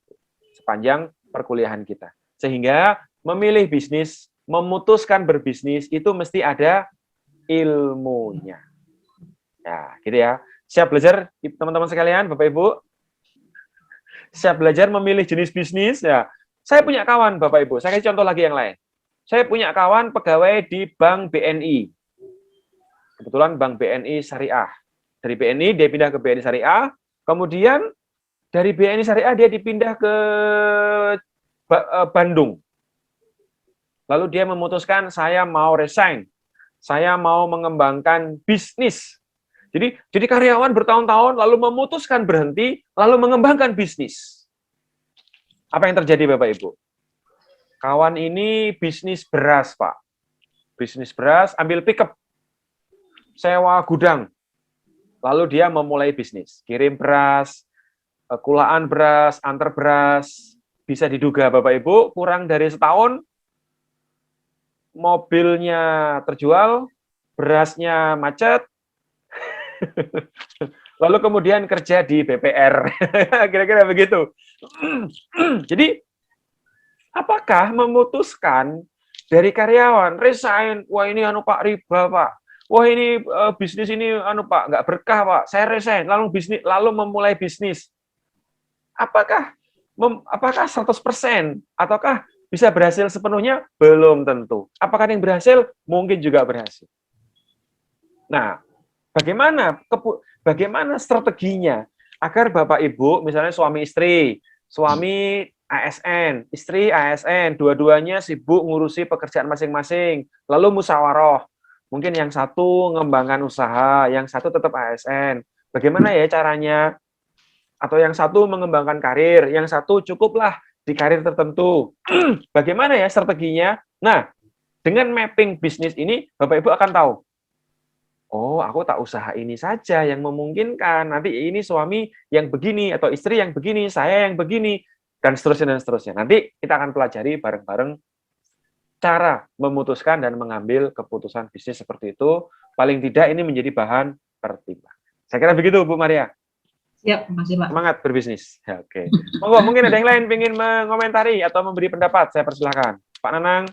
sepanjang perkuliahan kita. Sehingga memilih bisnis, memutuskan berbisnis, itu mesti ada ilmunya. Ya, gitu ya. Siap belajar, teman-teman sekalian, Bapak Ibu? Siap belajar memilih jenis bisnis? Ya. Saya punya kawan, Bapak Ibu. Saya kasih contoh lagi yang lain. Saya punya kawan pegawai di Bank BNI. Kebetulan Bank BNI Syariah. Dari BNI, dia pindah ke BNI Syariah. Kemudian, dari BNI Syariah, dia dipindah ke Bandung. Lalu dia memutuskan, saya mau resign. Saya mau mengembangkan bisnis. Jadi karyawan bertahun-tahun lalu memutuskan berhenti, lalu mengembangkan bisnis. Apa yang terjadi Bapak Ibu? Kawan ini bisnis beras, Pak. Bisnis beras, ambil pickup, sewa gudang. Lalu dia memulai bisnis. Kirim beras, kulaan beras, antar beras. Bisa diduga Bapak Ibu, kurang dari setahun, mobilnya terjual, berasnya macet, lalu kemudian kerja di BPR. Kira-kira begitu. Jadi, apakah memutuskan dari karyawan, resign, wah ini Pak riba Pak, wah ini bisnis ini Pak nggak berkah Pak, saya resign, lalu memulai bisnis. Apakah 100% ataukah bisa berhasil sepenuhnya? Belum tentu. Apakah yang berhasil? Mungkin juga berhasil. Nah, bagaimana strateginya agar Bapak Ibu, misalnya suami istri, suami ASN, istri ASN, dua-duanya sibuk ngurusi pekerjaan masing-masing, lalu musyawarah. Mungkin yang satu ngembangkan usaha, yang satu tetap ASN. Bagaimana ya caranya? Atau yang satu mengembangkan karir, yang satu cukuplah di karir tertentu. Bagaimana ya strateginya? Nah, dengan mapping bisnis ini, Bapak Ibu akan tahu, oh, aku tak usaha ini saja yang memungkinkan. Nanti ini suami yang begini atau istri yang begini, saya yang begini, dan seterusnya dan seterusnya. Nanti kita akan pelajari bareng-bareng cara memutuskan dan mengambil keputusan bisnis seperti itu. Paling tidak ini menjadi bahan pertimbangan. Saya kira begitu, Bu Maria. Siap, makasih Pak. Semangat berbisnis. Ya, oke. Monggo, mungkin ada yang lain ingin mengomentari atau memberi pendapat. Saya persilahkan. Pak Nanang.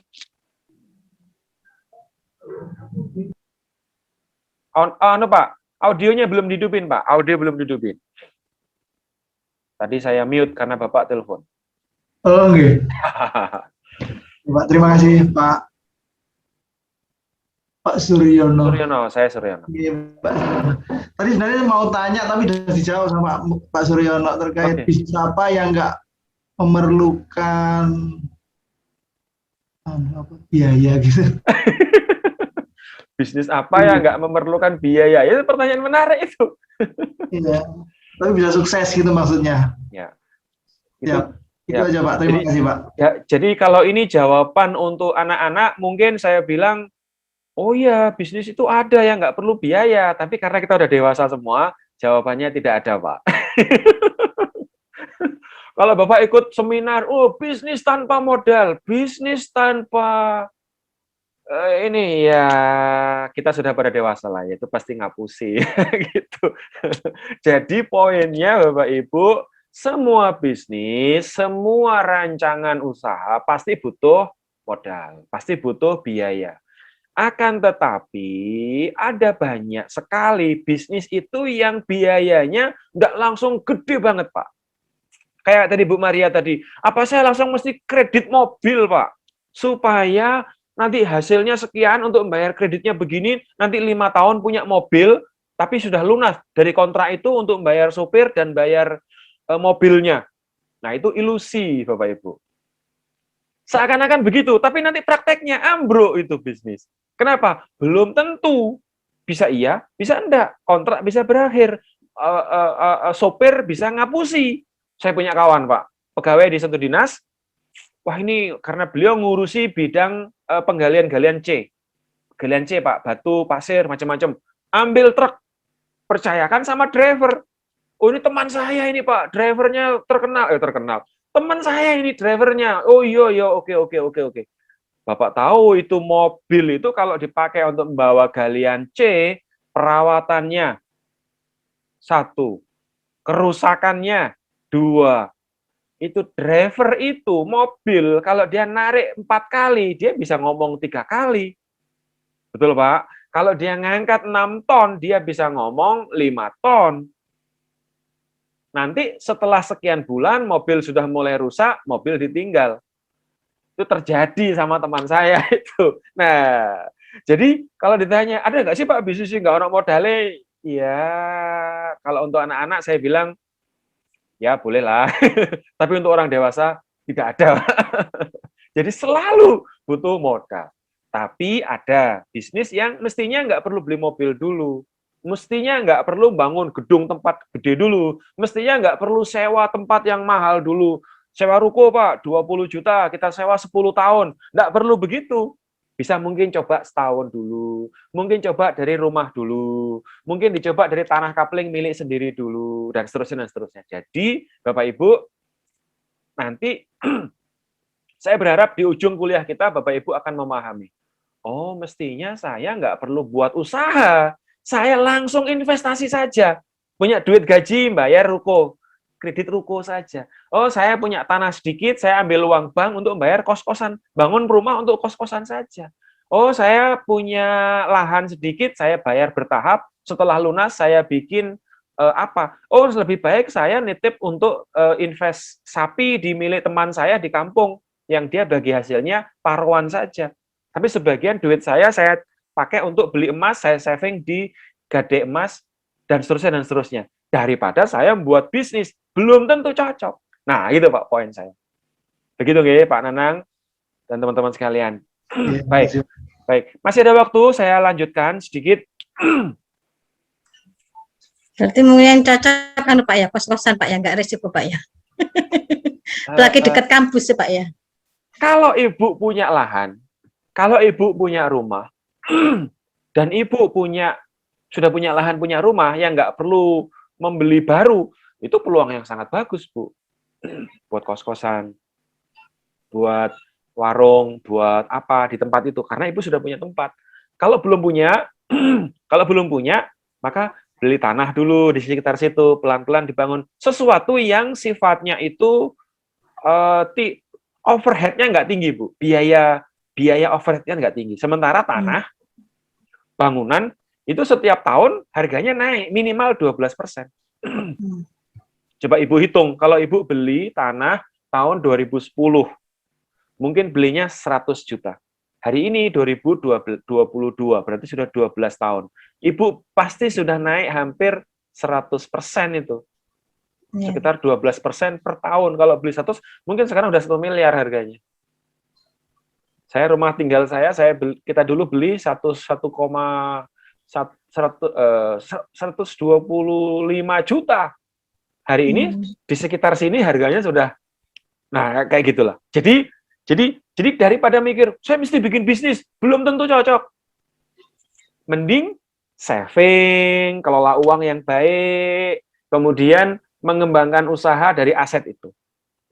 Pak, audionya belum dihidupin, Pak. Audio belum dihidupin. Tadi saya mute karena Bapak telepon. Oh, oke. Pak, terima kasih Pak Suryono. Suryono, saya Suryono. Iya, Pak Suryono. Tadi sebenarnya mau tanya tapi sudah dijawab sama Pak Suryono terkait Oke. bisnis apa yang nggak memerlukan biaya gitu. Bisnis apa yang nggak memerlukan biaya? Itu pertanyaan menarik itu. Iya. Tapi bisa sukses gitu maksudnya. Ya. Ya, itu ya. aja Pak. Terima kasih Pak. Ya, jadi kalau ini jawaban untuk anak-anak, mungkin saya bilang, oh ya, bisnis itu ada yang nggak perlu biaya. Tapi karena kita udah dewasa semua, jawabannya tidak ada, Pak. Kalau Bapak ikut seminar, oh bisnis tanpa modal, bisnis tanpa ini ya kita sudah pada dewasa lah, ya itu pasti ngapusi gitu. Jadi poinnya Bapak Ibu, semua bisnis, semua rancangan usaha pasti butuh modal, pasti butuh biaya. Akan tetapi ada banyak sekali bisnis itu yang biayanya nggak langsung gede banget, Pak. Kayak tadi Bu Maria tadi, apa saya langsung mesti kredit mobil, Pak? Supaya nanti hasilnya sekian untuk membayar kreditnya begini, nanti 5 tahun punya mobil, tapi sudah lunas dari kontrak itu untuk membayar sopir dan bayar mobilnya. Nah, itu ilusi, Bapak Ibu. Seakan-akan begitu, tapi nanti prakteknya ambruk itu bisnis. Kenapa? Belum tentu. Bisa iya, bisa enggak. Kontrak bisa berakhir. Sopir bisa ngapusi. Saya punya kawan, Pak, pegawai di satu dinas. Wah, ini karena beliau ngurusi bidang penggalian-galian C. Galian C, Pak, batu, pasir, macam-macam. Ambil truk, percayakan sama driver. Oh, ini teman saya ini, Pak, drivernya terkenal. Teman saya ini drivernya. Oh iya, oke. Bapak tahu itu mobil itu kalau dipakai untuk membawa galian C, perawatannya 1, kerusakannya 2. Itu driver itu mobil kalau dia narik 4 kali, dia bisa ngomong 3 kali. Betul, Pak? Kalau dia ngangkat 6 ton, dia bisa ngomong 5 ton. Nanti setelah sekian bulan mobil sudah mulai rusak, mobil ditinggal. Itu terjadi sama teman saya itu. Nah, jadi kalau ditanya, ada nggak sih Pak bisnis nggak orang modalnya? Ya, kalau untuk anak-anak saya bilang, ya bolehlah. Tapi untuk orang dewasa tidak ada. Jadi selalu butuh modal. Tapi ada bisnis yang mestinya nggak perlu beli mobil dulu. Mestinya nggak perlu bangun gedung tempat gede dulu. Mestinya nggak perlu sewa tempat yang mahal dulu. Sewa ruko, Pak, 20 juta, kita sewa 10 tahun. Nggak perlu begitu. Bisa mungkin coba setahun dulu. Mungkin coba dari rumah dulu. Mungkin dicoba dari tanah kapling milik sendiri dulu. Dan seterusnya. Jadi, Bapak Ibu, nanti saya berharap di ujung kuliah kita, Bapak Ibu akan memahami. Oh, mestinya saya nggak perlu buat usaha. Saya langsung investasi saja. Punya duit gaji, bayar ruko. Kredit ruko saja. Oh, saya punya tanah sedikit, saya ambil uang bank untuk membayar kos-kosan. Bangun rumah untuk kos-kosan saja. Oh, saya punya lahan sedikit, saya bayar bertahap. Setelah lunas, saya bikin apa? Oh, lebih baik saya nitip untuk invest sapi di milik teman saya di kampung, yang dia bagi hasilnya paruan saja. Tapi sebagian duit saya pakai untuk beli emas, saya saving di gade emas, dan seterusnya. Daripada saya membuat bisnis, belum tentu cocok. Nah, itu Pak poin saya. Begitu nggih, Pak Nanang dan teman-teman sekalian. Ya, Baik. Masih ada waktu, saya lanjutkan sedikit. Berarti mungkin cocok kan Pak ya, kos-kosan Pak ya, nggak risiko Pak ya. Apalagi dekat kampus ya Pak ya. Kalau Ibu punya lahan, kalau Ibu punya rumah, dan Ibu sudah punya lahan, punya rumah yang nggak perlu membeli baru, itu peluang yang sangat bagus, Bu. Buat kos-kosan, buat warung, buat apa di tempat itu, karena Ibu sudah punya tempat. Kalau belum punya, maka beli tanah dulu di sekitar situ, pelan-pelan dibangun sesuatu yang sifatnya itu overhead-nya nggak tinggi, Bu. Biaya overhead-nya nggak tinggi. Sementara tanah, bangunan, itu setiap tahun harganya naik, minimal 12%. Coba Ibu hitung, kalau Ibu beli tanah tahun 2010, mungkin belinya 100 juta. Hari ini 2022, berarti sudah 12 tahun. Ibu pasti sudah naik hampir 100% itu. Iya. Sekitar 12% per tahun. Kalau beli 100, mungkin sekarang udah 1 miliar harganya. Saya rumah tinggal kita dulu beli 125 juta. Hari ini di sekitar sini harganya sudah, nah kayak gitulah. Jadi daripada mikir saya mesti bikin bisnis, belum tentu cocok. Mending saving, kelola uang yang baik, kemudian mengembangkan usaha dari aset itu.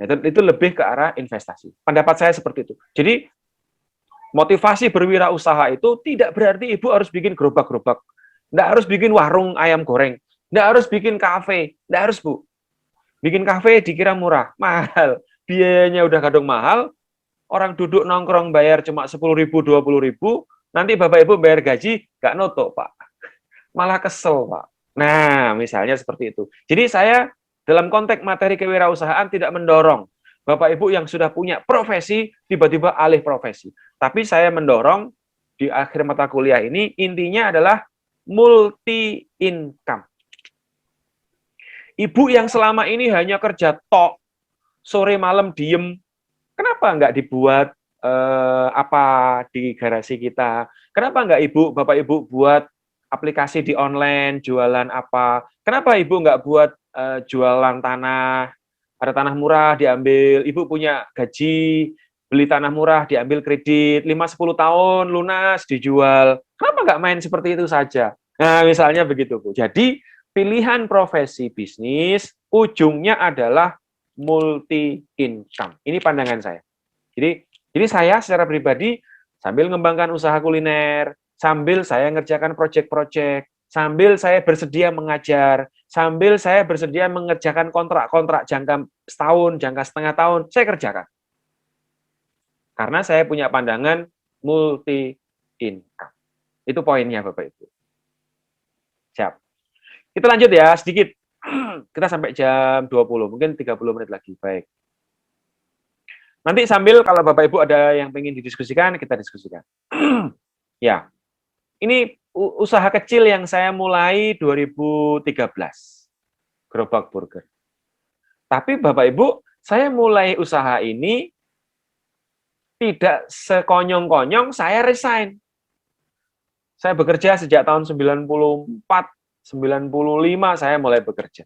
Itu lebih ke arah investasi. Pendapat saya seperti itu. Jadi motivasi berwirausaha itu tidak berarti Ibu harus bikin gerobak-gerobak, nggak harus bikin warung ayam goreng, nggak harus bikin kafe, nggak harus Bu. Bikin kafe dikira murah, mahal. Biayanya udah kadung mahal, orang duduk nongkrong bayar cuma 10.000, 20.000, nanti Bapak Ibu bayar gaji, nggak nutup Pak. Malah kesel Pak. Nah, misalnya seperti itu. Jadi saya dalam konteks materi kewirausahaan tidak mendorong Bapak Ibu yang sudah punya profesi, tiba-tiba alih profesi. Tapi saya mendorong di akhir mata kuliah ini, intinya adalah multi-income. Ibu yang selama ini hanya kerja tok, sore malam diem, kenapa nggak dibuat apa di garasi kita? Kenapa nggak Bapak Ibu buat aplikasi di online, jualan apa? Kenapa Ibu nggak buat jualan tanah? Ada tanah murah diambil, Ibu punya gaji, beli tanah murah, diambil kredit, 5-10 tahun, lunas, dijual. Kenapa nggak main seperti itu saja? Nah, misalnya begitu, Bu. Jadi, pilihan profesi bisnis, ujungnya adalah multi-income. Ini pandangan saya. Jadi saya secara pribadi, sambil mengembangkan usaha kuliner, sambil saya ngerjakan proyek-proyek, sambil saya bersedia mengajar, sambil saya bersedia mengerjakan kontrak-kontrak jangka setahun, jangka setengah tahun, saya kerjakan. Karena saya punya pandangan multi-income. Itu poinnya Bapak Ibu. Siap. Kita lanjut ya, sedikit. Kita sampai jam 20, mungkin 30 menit lagi. Baik. Nanti sambil kalau Bapak Ibu ada yang ingin didiskusikan, kita diskusikan. Ya. Ini usaha kecil yang saya mulai 2013. Gerobak burger. Tapi Bapak Ibu, saya mulai usaha ini tidak sekonyong-konyong, saya resign. Saya bekerja sejak tahun 94, 95 saya mulai bekerja.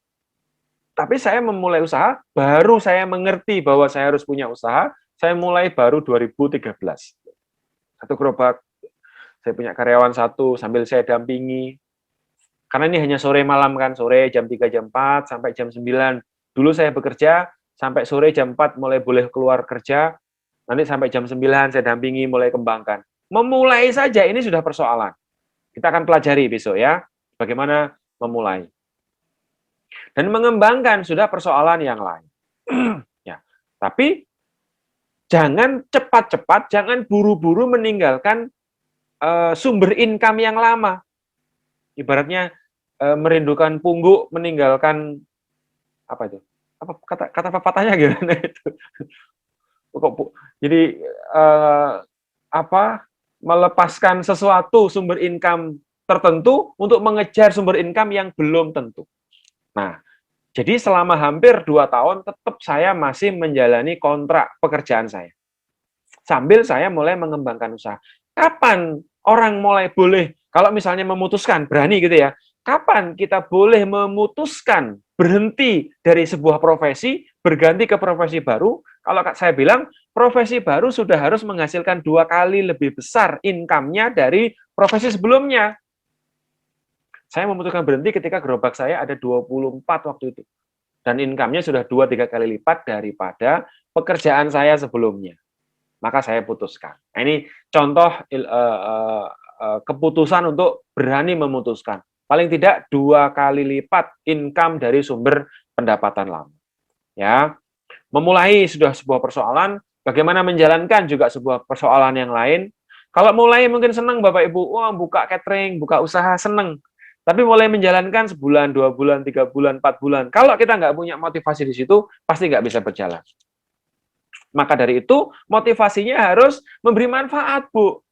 Tapi saya memulai usaha, baru saya mengerti bahwa saya harus punya usaha, saya mulai baru 2013. Satu gerobak, saya punya karyawan satu, sambil saya dampingi. Karena ini hanya sore malam kan, sore jam 3, jam 4, sampai jam 9. Dulu saya bekerja, sampai sore jam 4 mulai boleh keluar kerja, nanti sampai jam 9 saya dampingi, mulai kembangkan. Memulai saja ini sudah persoalan. Kita akan pelajari besok ya, bagaimana memulai. Dan mengembangkan sudah persoalan yang lain. Ya, tapi jangan cepat-cepat, jangan buru-buru meninggalkan sumber income yang lama. Ibaratnya merindukan pungguk, meninggalkan apa itu? Apa kata pepatahnya gimana itu? Jadi melepaskan sesuatu sumber income tertentu untuk mengejar sumber income yang belum tentu. Nah, jadi selama hampir 2 tahun tetap saya masih menjalani kontrak pekerjaan saya. Sambil saya mulai mengembangkan usaha. Kapan orang mulai boleh, kalau misalnya memutuskan, berani gitu ya, kapan kita boleh memutuskan berhenti dari sebuah profesi, berganti ke profesi baru? Kalau saya bilang, profesi baru sudah harus menghasilkan 2 kali lebih besar income-nya dari profesi sebelumnya. Saya memutuskan berhenti ketika gerobak saya ada 24 waktu itu. Dan income-nya sudah 2-3 kali lipat daripada pekerjaan saya sebelumnya. Maka saya putuskan. Nah, ini contoh keputusan untuk berani memutuskan. Paling tidak 2 kali lipat income dari sumber pendapatan lama. Ya, memulai sudah sebuah persoalan, bagaimana menjalankan juga sebuah persoalan yang lain. Kalau mulai mungkin senang Bapak Ibu, wah buka catering, buka usaha senang. Tapi mulai menjalankan sebulan, 2 bulan, 3 bulan, 4 bulan. Kalau kita nggak punya motivasi di situ, pasti nggak bisa berjalan. Maka dari itu, motivasinya harus memberi manfaat, Bu.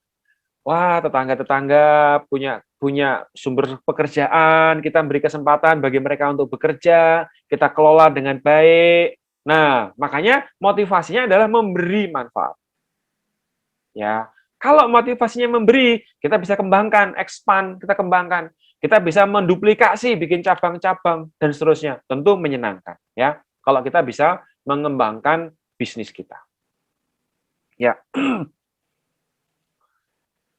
Wah, tetangga-tetangga punya sumber pekerjaan, kita beri kesempatan bagi mereka untuk bekerja, kita kelola dengan baik. Nah, makanya motivasinya adalah memberi manfaat. Ya, kalau motivasinya memberi, kita bisa kembangkan, expand, kita kembangkan. Kita bisa menduplikasi, bikin cabang-cabang dan seterusnya. Tentu menyenangkan, ya. Kalau kita bisa mengembangkan bisnis kita. Ya.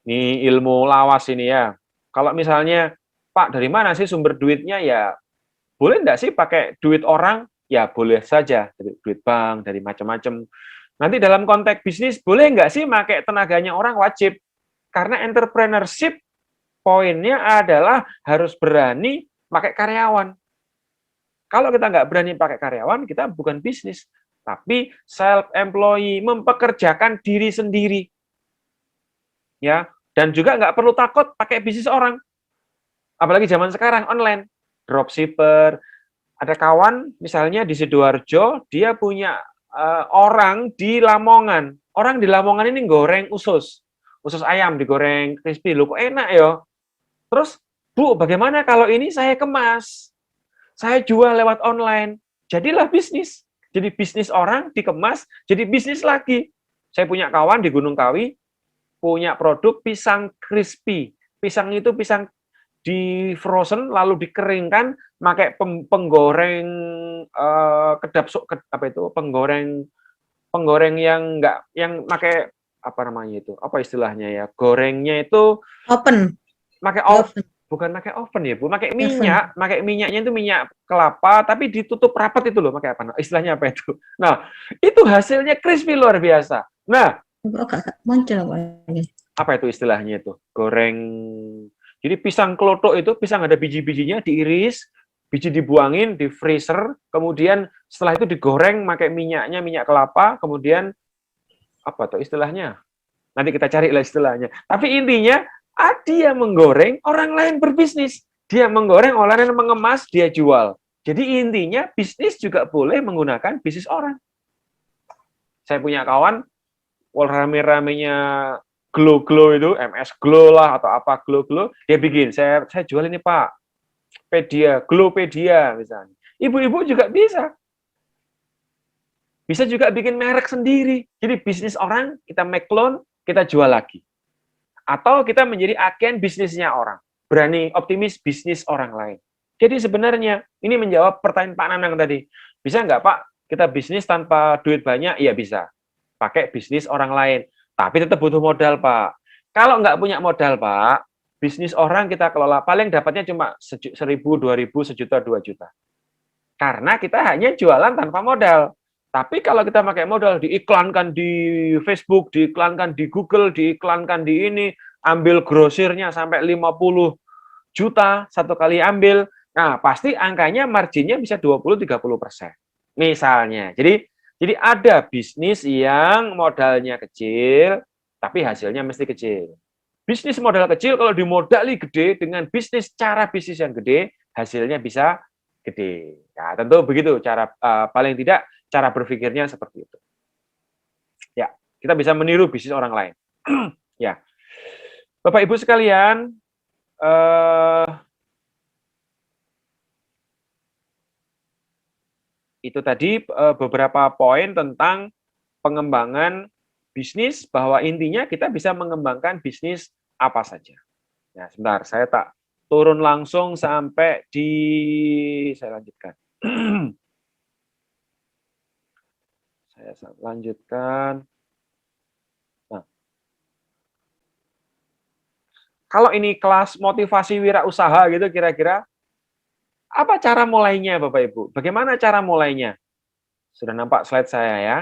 Ini ilmu lawas ini ya. Kalau misalnya, Pak, dari mana sih sumber duitnya? Ya, boleh enggak sih pakai duit orang? Ya, boleh saja. Dari duit bank, dari macam-macam. Nanti dalam konteks bisnis, boleh nggak sih pakai tenaganya orang? Wajib. Karena entrepreneurship, poinnya adalah harus berani pakai karyawan. Kalau kita nggak berani pakai karyawan, kita bukan bisnis. Tapi self-employee, mempekerjakan diri sendiri. Ya, dan juga nggak perlu takut pakai bisnis orang. Apalagi zaman sekarang, online. Dropshipper. Ada kawan, misalnya di Sidoarjo, dia punya orang di Lamongan. Orang di Lamongan ini goreng usus ayam digoreng crispy. Loh, kok enak ya? Terus, Bu, bagaimana kalau ini saya kemas? Saya jual lewat online. Jadilah bisnis. Jadi bisnis orang dikemas, jadi bisnis lagi. Saya punya kawan di Gunung Kawi, punya produk pisang crispy. Pisang itu pisang di frozen lalu dikeringkan pakai penggoreng penggoreng yang enggak yang pakai apa namanya itu, apa istilahnya ya, gorengnya itu Open. pakai oven, bukan pakai oven ya Bu, pakai minyaknya itu minyak kelapa tapi ditutup rapat itu loh, pakai apa istilahnya apa itu. Nah, itu hasilnya crispy luar biasa. Nah, apa itu istilahnya itu, goreng. Jadi pisang klotok itu, pisang ada biji-bijinya, diiris, biji dibuangin, di freezer, kemudian setelah itu digoreng pakai minyaknya, minyak kelapa, kemudian apa tuh istilahnya? Nanti kita cari lah istilahnya. Tapi intinya, dia menggoreng, orang lain berbisnis. Dia menggoreng, orang lain mengemas, dia jual. Jadi intinya, bisnis juga boleh menggunakan bisnis orang. Saya punya kawan, rame-ramenya Glow itu, MS Glow lah, atau apa Glow, dia bikin, saya jual ini Pak, Glowpedia misalnya. Ibu-ibu juga bisa. Bisa juga bikin merek sendiri. Jadi bisnis orang, kita make clone, kita jual lagi. Atau kita menjadi agen bisnisnya orang. Berani optimis bisnis orang lain. Jadi sebenarnya, ini menjawab pertanyaan Pak Nanang tadi. Bisa nggak Pak, kita bisnis tanpa duit banyak? Iya bisa. Pakai bisnis orang lain. Tapi tetap butuh modal, Pak. Kalau nggak punya modal, Pak, bisnis orang kita kelola, paling dapatnya cuma 1.000, 2.000, sejuta, 2 juta. Karena kita hanya jualan tanpa modal. Tapi kalau kita pakai modal, diiklankan di Facebook, diiklankan di Google, diiklankan di ini, ambil grosirnya sampai 50 juta, satu kali ambil, nah pasti angkanya marginnya bisa 20-30%. Misalnya. Jadi ada bisnis yang modalnya kecil, tapi hasilnya mesti kecil. Bisnis modal kecil kalau dimodali gede dengan cara bisnis yang gede, hasilnya bisa gede. Ya, tentu begitu cara paling tidak cara berpikirnya seperti itu. Ya, kita bisa meniru bisnis orang lain. Ya. Bapak Ibu sekalian, itu tadi beberapa poin tentang pengembangan bisnis, bahwa intinya kita bisa mengembangkan bisnis apa saja. Ya, sebentar, saya tak turun langsung sampai saya lanjutkan. Saya lanjutkan. Nah, kalau ini kelas motivasi wirausaha gitu, kira-kira apa cara mulainya, Bapak Ibu? Bagaimana cara mulainya? Sudah nampak slide saya ya.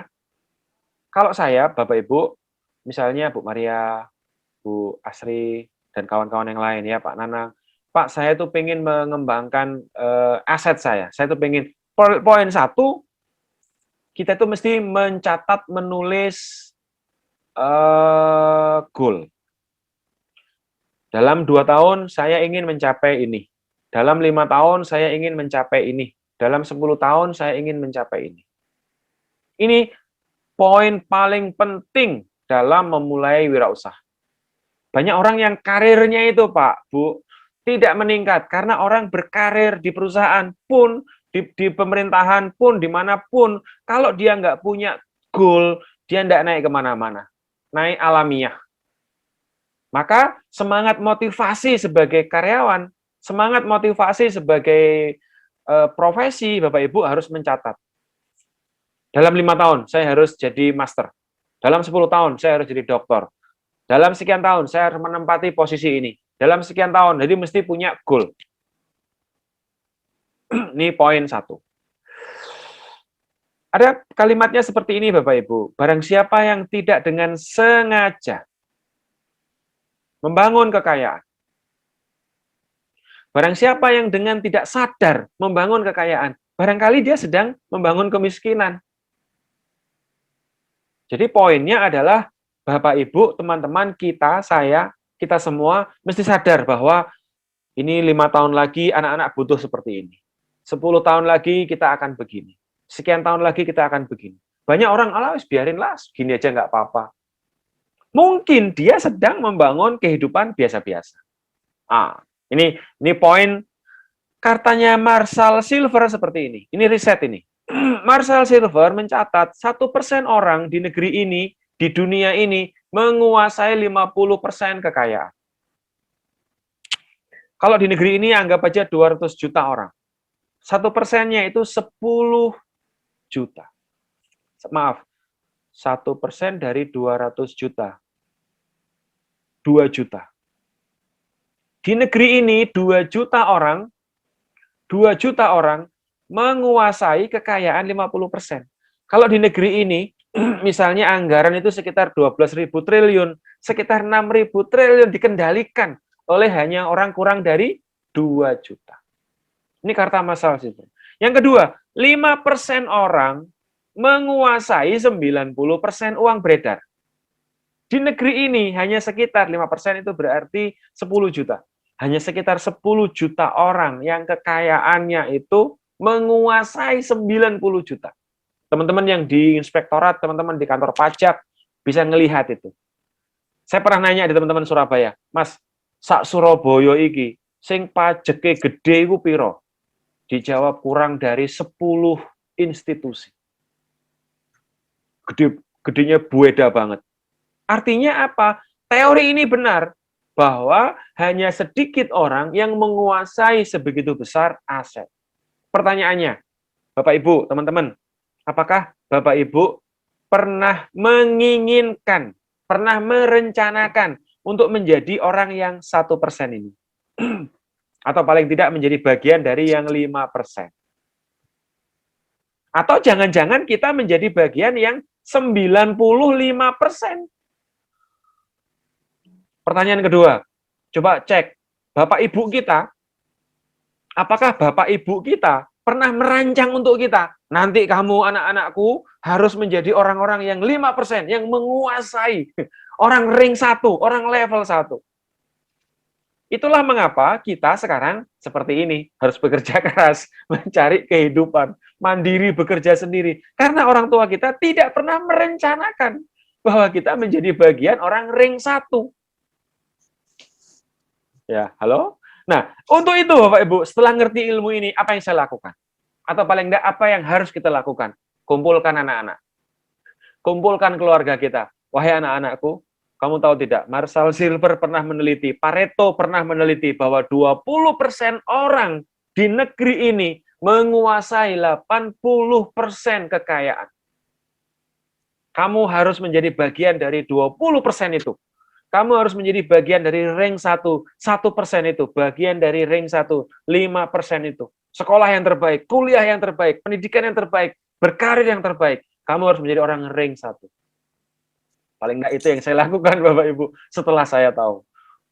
Kalau saya, Bapak Ibu, misalnya Bu Maria, Bu Asri, dan kawan-kawan yang lain ya, Pak Nanang, Pak, saya tuh pengen mengembangkan aset saya. Saya tuh pengen, poin 1, kita tuh mesti mencatat, menulis goal. Dalam 2 tahun, saya ingin mencapai ini. Dalam 5 tahun saya ingin mencapai ini. Dalam 10 tahun saya ingin mencapai ini. Ini poin paling penting dalam memulai wirausaha. Banyak orang yang karirnya itu, Pak, Bu, tidak meningkat karena orang berkarir di perusahaan pun, di pemerintahan pun, dimanapun, kalau dia nggak punya goal, dia nggak naik kemana-mana. Naik alamiah. Maka semangat motivasi sebagai karyawan, semangat motivasi sebagai profesi, Bapak Ibu harus mencatat. Dalam 5 tahun, saya harus jadi master. Dalam 10 tahun, saya harus jadi doktor. Dalam sekian tahun, saya harus menempati posisi ini. Dalam sekian tahun, jadi mesti punya goal. Ini poin 1. Ada kalimatnya seperti ini, Bapak Ibu. Barang siapa yang tidak dengan sengaja membangun kekayaan, barang siapa yang dengan tidak sadar membangun kekayaan, barangkali dia sedang membangun kemiskinan. Jadi poinnya adalah Bapak Ibu, teman-teman kita, saya, kita semua mesti sadar bahwa ini 5 tahun lagi anak-anak butuh seperti ini. 10 tahun lagi kita akan begini. Sekian tahun lagi kita akan begini. Banyak orang, alah biarinlah, gini aja nggak apa-apa. Mungkin dia sedang membangun kehidupan biasa-biasa. Ini poin kartanya Marshall Silver seperti ini. Ini riset ini. Marshall Silver mencatat 1% orang di negeri ini, di dunia ini, menguasai 50% kekayaan. Kalau di negeri ini anggap aja 200 juta orang. 1%-nya itu 10 juta. Maaf, 1% dari 200 juta. 2 juta. Di negeri ini 2 juta orang menguasai kekayaan 50%. Kalau di negeri ini, misalnya anggaran itu sekitar 12.000 triliun, sekitar 6.000 triliun dikendalikan oleh hanya orang kurang dari 2 juta. Ini karta Marshall Silver. Yang kedua, 5% orang menguasai 90% uang beredar. Di negeri ini hanya sekitar 5% itu berarti 10 juta. Hanya sekitar 10 juta orang yang kekayaannya itu menguasai 90 juta. Teman-teman yang di inspektorat, teman-teman di kantor pajak bisa ngelihat itu. Saya pernah nanya di teman-teman Surabaya, Mas, sak Surabaya iki sing pajeke gede iku piro? Dijawab kurang dari 10 institusi. Gedenya bueda banget. Artinya apa? Teori ini benar bahwa hanya sedikit orang yang menguasai sebegitu besar aset. Pertanyaannya, Bapak Ibu, teman-teman, apakah Bapak Ibu pernah menginginkan, pernah merencanakan untuk menjadi orang yang 1% ini? Atau paling tidak menjadi bagian dari yang 5%? Atau jangan-jangan kita menjadi bagian yang 95%? Pertanyaan kedua, coba cek, Bapak Ibu kita, apakah Bapak Ibu kita pernah merancang untuk kita, nanti kamu anak-anakku harus menjadi orang-orang yang 5%, yang menguasai, orang ring 1, orang level 1. Itulah mengapa kita sekarang seperti ini, harus bekerja keras, mencari kehidupan, mandiri, bekerja sendiri. Karena orang tua kita tidak pernah merencanakan bahwa kita menjadi bagian orang ring 1. Ya, halo? Nah, untuk itu Bapak Ibu, setelah ngerti ilmu ini, apa yang saya lakukan? Atau paling tidak, apa yang harus kita lakukan? Kumpulkan anak-anak. Kumpulkan keluarga kita. Wahai anak-anakku, kamu tahu tidak, Marshall Silver pernah meneliti, Pareto pernah meneliti bahwa 20% orang di negeri ini menguasai 80% kekayaan. Kamu harus menjadi bagian dari 20% itu. Kamu harus menjadi bagian dari ring 1% itu, bagian dari ring 1, 5% itu. Sekolah yang terbaik, kuliah yang terbaik, pendidikan yang terbaik, berkarir yang terbaik. Kamu harus menjadi orang ring 1. Paling enggak itu yang saya lakukan, Bapak Ibu, setelah saya tahu.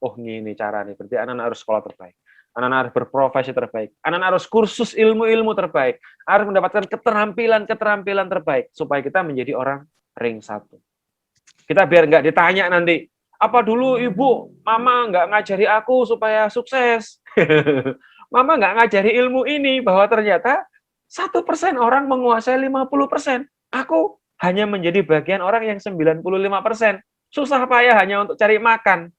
Oh, ini cara nih, berarti anak-anak harus sekolah terbaik. Anak-anak harus berprofesi terbaik. Anak-anak harus kursus ilmu-ilmu terbaik. Harus mendapatkan keterampilan-keterampilan terbaik, supaya kita menjadi orang ring 1. Kita biar enggak ditanya nanti, apa dulu ibu, mama nggak ngajari aku supaya sukses? Mama nggak ngajari ilmu ini, bahwa ternyata 1% orang menguasai 50%. Aku hanya menjadi bagian orang yang 95%. Susah payah hanya untuk cari makan.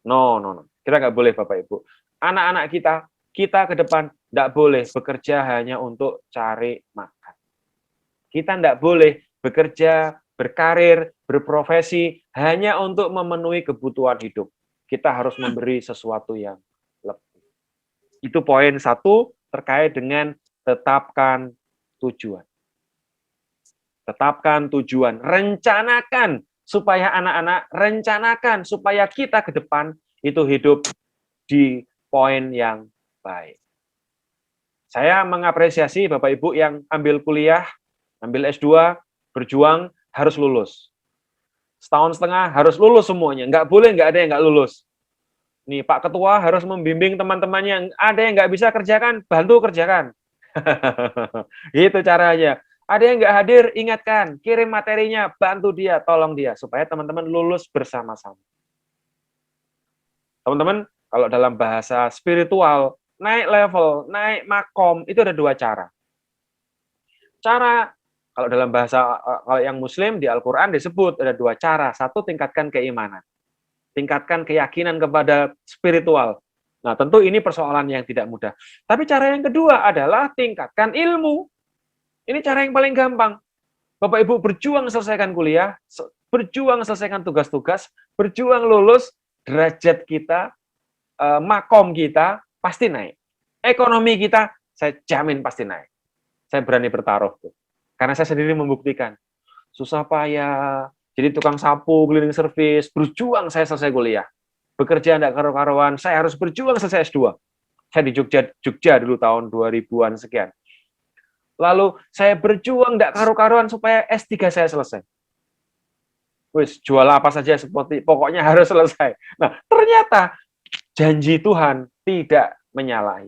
No. Kita nggak boleh, Bapak Ibu. Anak-anak kita ke depan nggak boleh bekerja hanya untuk cari makan. Kita nggak boleh bekerja, berkarir, berprofesi hanya untuk memenuhi kebutuhan hidup. Kita harus memberi sesuatu yang lebih. Itu poin 1 terkait dengan tetapkan tujuan. Tetapkan tujuan, rencanakan supaya anak-anak, rencanakan supaya kita ke depan itu hidup di poin yang baik. Saya mengapresiasi Bapak Ibu yang ambil kuliah, ambil S2, berjuang, harus lulus. Setahun setengah harus lulus semuanya. Nggak boleh nggak ada yang nggak lulus. Nih Pak Ketua harus membimbing teman-temannya. Ada yang nggak bisa kerjakan, bantu kerjakan. Itu caranya. Ada yang nggak hadir, ingatkan. Kirim materinya, bantu dia, tolong dia. Supaya teman-teman lulus bersama-sama. Teman-teman, kalau dalam bahasa spiritual, naik level, naik makom, itu ada 2 cara. Cara, kalau dalam bahasa kalau yang Muslim di Al-Quran disebut ada 2 cara. 1, tingkatkan keimanan. Tingkatkan keyakinan kepada spiritual. Nah, tentu ini persoalan yang tidak mudah. Tapi cara yang kedua adalah tingkatkan ilmu. Ini cara yang paling gampang. Bapak Ibu berjuang selesaikan kuliah, berjuang selesaikan tugas-tugas, berjuang lulus, derajat kita, makom kita pasti naik. Ekonomi kita, saya jamin pasti naik. Saya berani bertaruh tuh. Karena saya sendiri membuktikan. Susah payah, jadi tukang sapu, cleaning service, berjuang saya selesai kuliah. Bekerja tidak karu-karuan, saya harus berjuang selesai S2. Saya di Jogja dulu tahun 2000-an sekian. Lalu saya berjuang tidak karu-karuan supaya S3 saya selesai. Wis, jual apa saja seperti pokoknya harus selesai. Nah, ternyata janji Tuhan tidak menyalahi.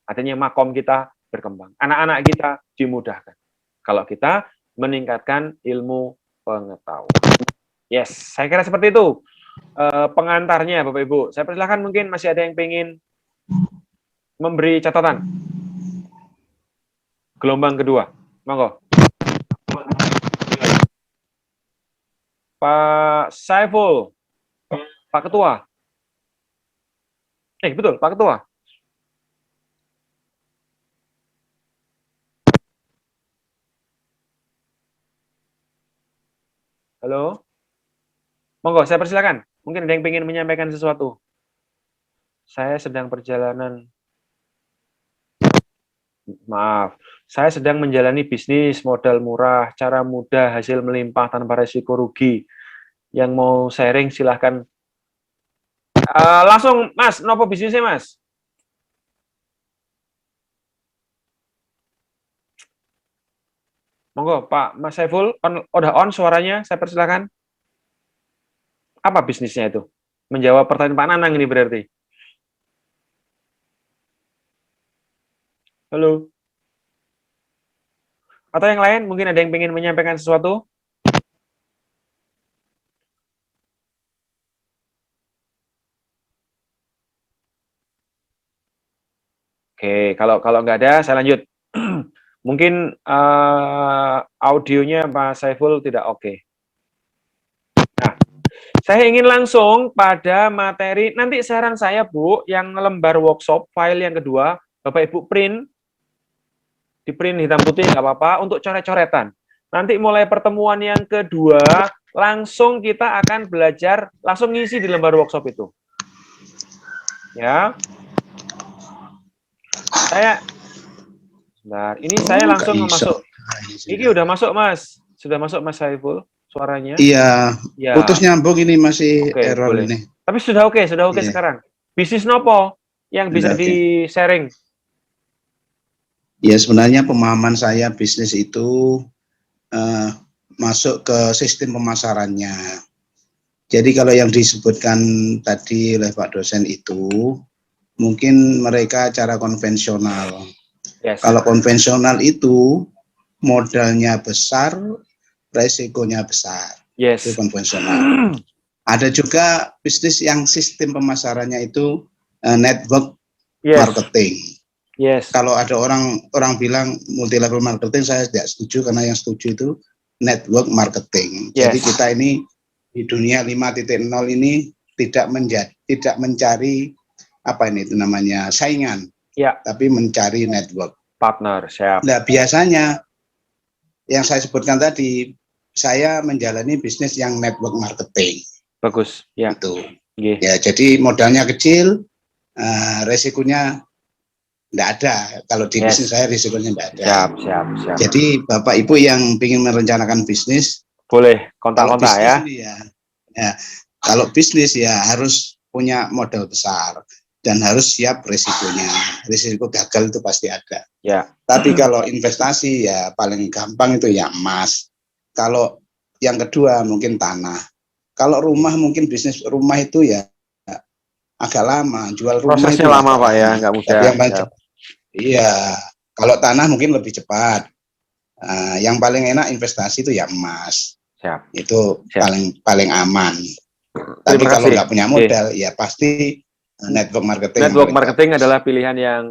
Artinya makom kita berkembang. Anak-anak kita dimudahkan. Kalau kita meningkatkan ilmu pengetahuan. Yes, saya kira seperti itu pengantarnya Bapak Ibu. Saya persilahkan, mungkin masih ada yang ingin memberi catatan. Gelombang kedua, monggo. Pak Saiful, Pak Ketua. Betul, Pak Ketua. Halo? Monggo, saya persilakan. Mungkin ada yang ingin menyampaikan sesuatu. Saya sedang perjalanan. Maaf, saya sedang menjalani bisnis modal murah, cara mudah, hasil melimpah tanpa resiko rugi. Yang mau sharing silahkan. Langsung, Mas, nopo bisnisnya, Mas? Monggo, Pak Mas Saiful, udah on suaranya, saya persilakan. Apa bisnisnya itu? Menjawab pertanyaan Pak Nanang ini berarti. Halo. Atau yang lain, mungkin ada yang ingin menyampaikan sesuatu? Oke, kalau nggak ada, saya lanjut. Mungkin audionya Pak Saiful tidak oke. Nah, saya ingin langsung pada materi, nanti saran saya Bu, yang lembar workshop, file yang kedua, Bapak Ibu print, di print hitam putih nggak apa-apa, untuk coret-coretan. Nanti mulai pertemuan yang kedua, langsung kita akan belajar, langsung ngisi di lembar workshop itu. Ya. Ini saya langsung masuk. Ini udah masuk, Mas. Sudah masuk, Mas Saiful, suaranya. Iya, ya. Putus nyambung ini masih error boleh. ini. Tapi sudah oke sekarang. Bisnis nopo yang bisa di-sharing? Ya, sebenarnya pemahaman saya bisnis itu masuk ke sistem pemasarannya. Jadi kalau yang disebutkan tadi oleh Pak dosen itu, mungkin mereka cara konvensional. Yes. Kalau konvensional itu modalnya besar, resikonya besar. Yes. Itu konvensional. Ada juga bisnis yang sistem pemasarannya itu network Yes. marketing. Yes. Kalau ada orang bilang multi level marketing, saya tidak setuju, karena yang setuju itu network marketing. Yes. Jadi kita ini di dunia 5.0 ini tidak mencari apa ini itu namanya saingan, Ya. tapi mencari network Partner, siap. Nah, biasanya yang saya sebutkan tadi, saya menjalani bisnis yang network marketing. Bagus, ya. Itu. Nggih. Ya, jadi modalnya kecil, resikonya tidak ada. Kalau di Yes. bisnis saya risikonya tidak ada. Siap. Jadi Bapak Ibu yang ingin merencanakan bisnis, Boleh kalau kontak-kontak bisnis ya. ini ya, kalau bisnis ya harus punya modal besar dan harus siap risikonya. Risiko gagal itu pasti ada. Ya. Tapi kalau investasi ya paling gampang itu ya emas. Kalau yang kedua mungkin tanah. Kalau rumah mungkin bisnis rumah itu ya agak lama. Jual rumah Prosesnya itu lama agak Pak ya, nggak mudah. Tapi yang paling Siap. iya. Kalau tanah mungkin lebih cepat. Yang paling enak investasi itu ya emas. Siap. Itu Siap. paling aman. Tapi Terima kalau kasih. nggak punya modal, ya pasti network marketing. Network marketing adalah pilihan yang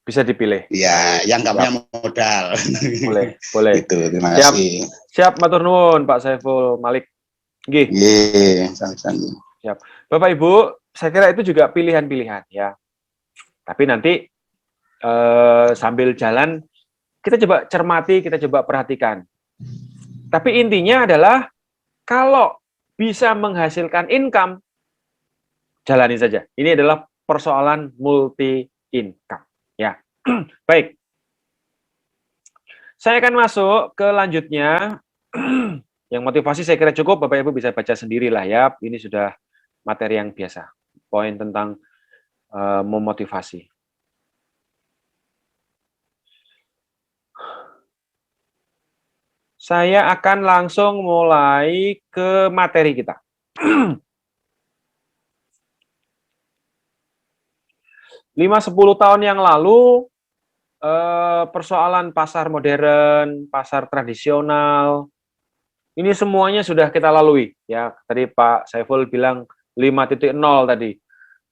bisa dipilih. Ya, yang nggak punya modal. Boleh. Itu, terima Siap. kasih. Siap, matur nuwun Pak Saiful Malik. Nggih. Sama-sama. Siap. Bapak Ibu, saya kira itu juga pilihan-pilihan ya. Tapi nanti sambil jalan kita coba cermati, kita coba perhatikan. Tapi intinya adalah kalau bisa menghasilkan income, jalani saja. Ini adalah persoalan multi income. Ya, baik. Saya akan masuk ke lanjutnya. Yang motivasi saya kira cukup, Bapak Ibu bisa baca sendirilah ya. Ini sudah materi yang biasa. Poin tentang memotivasi. Saya akan langsung mulai ke materi kita. 5-10 tahun yang lalu, persoalan pasar modern, pasar tradisional, ini semuanya sudah kita lalui. Ya, tadi Pak Saiful bilang 5.0 tadi.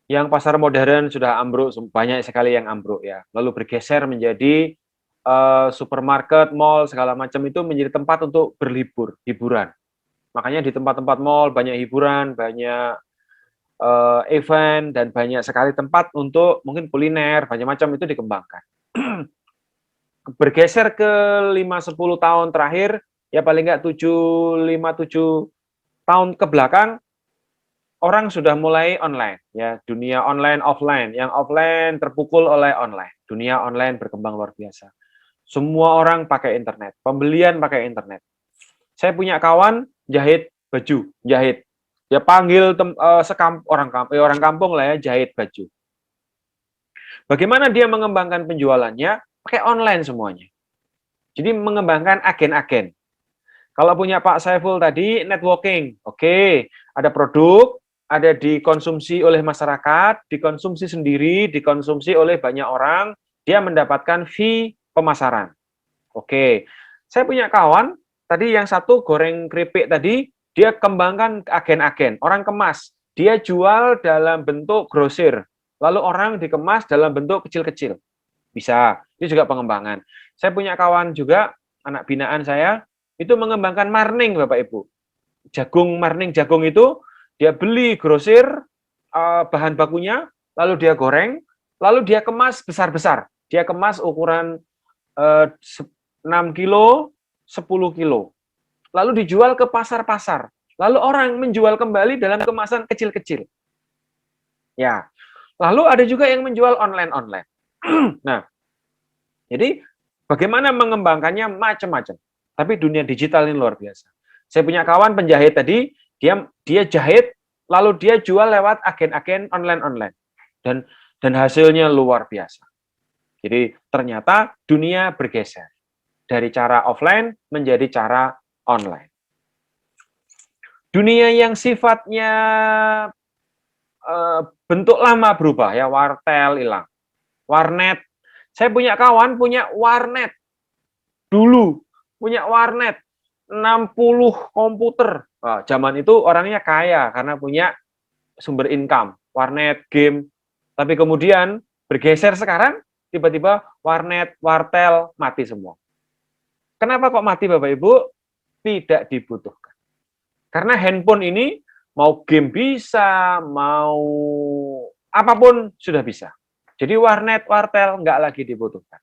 Yang pasar modern sudah ambruk, banyak sekali yang ambruk ya. Lalu bergeser menjadi supermarket, mall, segala macam itu menjadi tempat untuk berlibur, hiburan. Makanya di tempat-tempat mall banyak hiburan, banyak event, dan banyak sekali tempat untuk mungkin kuliner, banyak macam itu dikembangkan. Bergeser ke 5-10 tahun terakhir, ya paling nggak 5-7 tahun ke belakang, orang sudah mulai online, ya dunia online offline, yang offline terpukul oleh online, dunia online berkembang luar biasa. Semua orang pakai internet, pembelian pakai internet. Saya punya kawan jahit baju, jahit. Dia panggil orang kampung lah ya, jahit baju. Bagaimana dia mengembangkan penjualannya? Pakai online semuanya. Jadi mengembangkan agen-agen. Kalau punya Pak Saiful tadi, networking. Oke, ada produk, ada dikonsumsi oleh masyarakat, dikonsumsi sendiri, dikonsumsi oleh banyak orang, dia mendapatkan fee pemasaran. Oke, saya punya kawan, tadi yang satu goreng keripik tadi, dia kembangkan agen-agen, orang kemas. Dia jual dalam bentuk grosir, lalu orang dikemas dalam bentuk kecil-kecil. Bisa, itu juga pengembangan. Saya punya kawan juga, anak binaan saya, itu mengembangkan marning, Bapak Ibu. Jagung, marning jagung itu, dia beli grosir, bahan bakunya, lalu dia goreng, lalu dia kemas besar-besar. Dia kemas ukuran 6 kilo, 10 kilo. Lalu dijual ke pasar-pasar. Lalu orang menjual kembali dalam kemasan kecil-kecil. Ya. Lalu ada juga yang menjual online-online. Nah, jadi bagaimana mengembangkannya macam-macam. Tapi dunia digital ini luar biasa. Saya punya kawan penjahit tadi, dia jahit, lalu dia jual lewat agen-agen online-online. Dan hasilnya luar biasa. Jadi ternyata dunia bergeser dari cara offline menjadi cara online. Dunia yang sifatnya bentuk lama berubah ya, wartel hilang, warnet. Saya punya kawan punya warnet dulu, punya warnet 60 komputer. Nah, zaman itu orangnya kaya karena punya sumber income, warnet, game. Tapi kemudian Bergeser sekarang, tiba-tiba warnet, wartel, mati semua. Kenapa kok mati Bapak Ibu? Tidak dibutuhkan. Karena handphone ini mau game bisa, mau apapun sudah bisa. Jadi warnet, wartel nggak lagi dibutuhkan.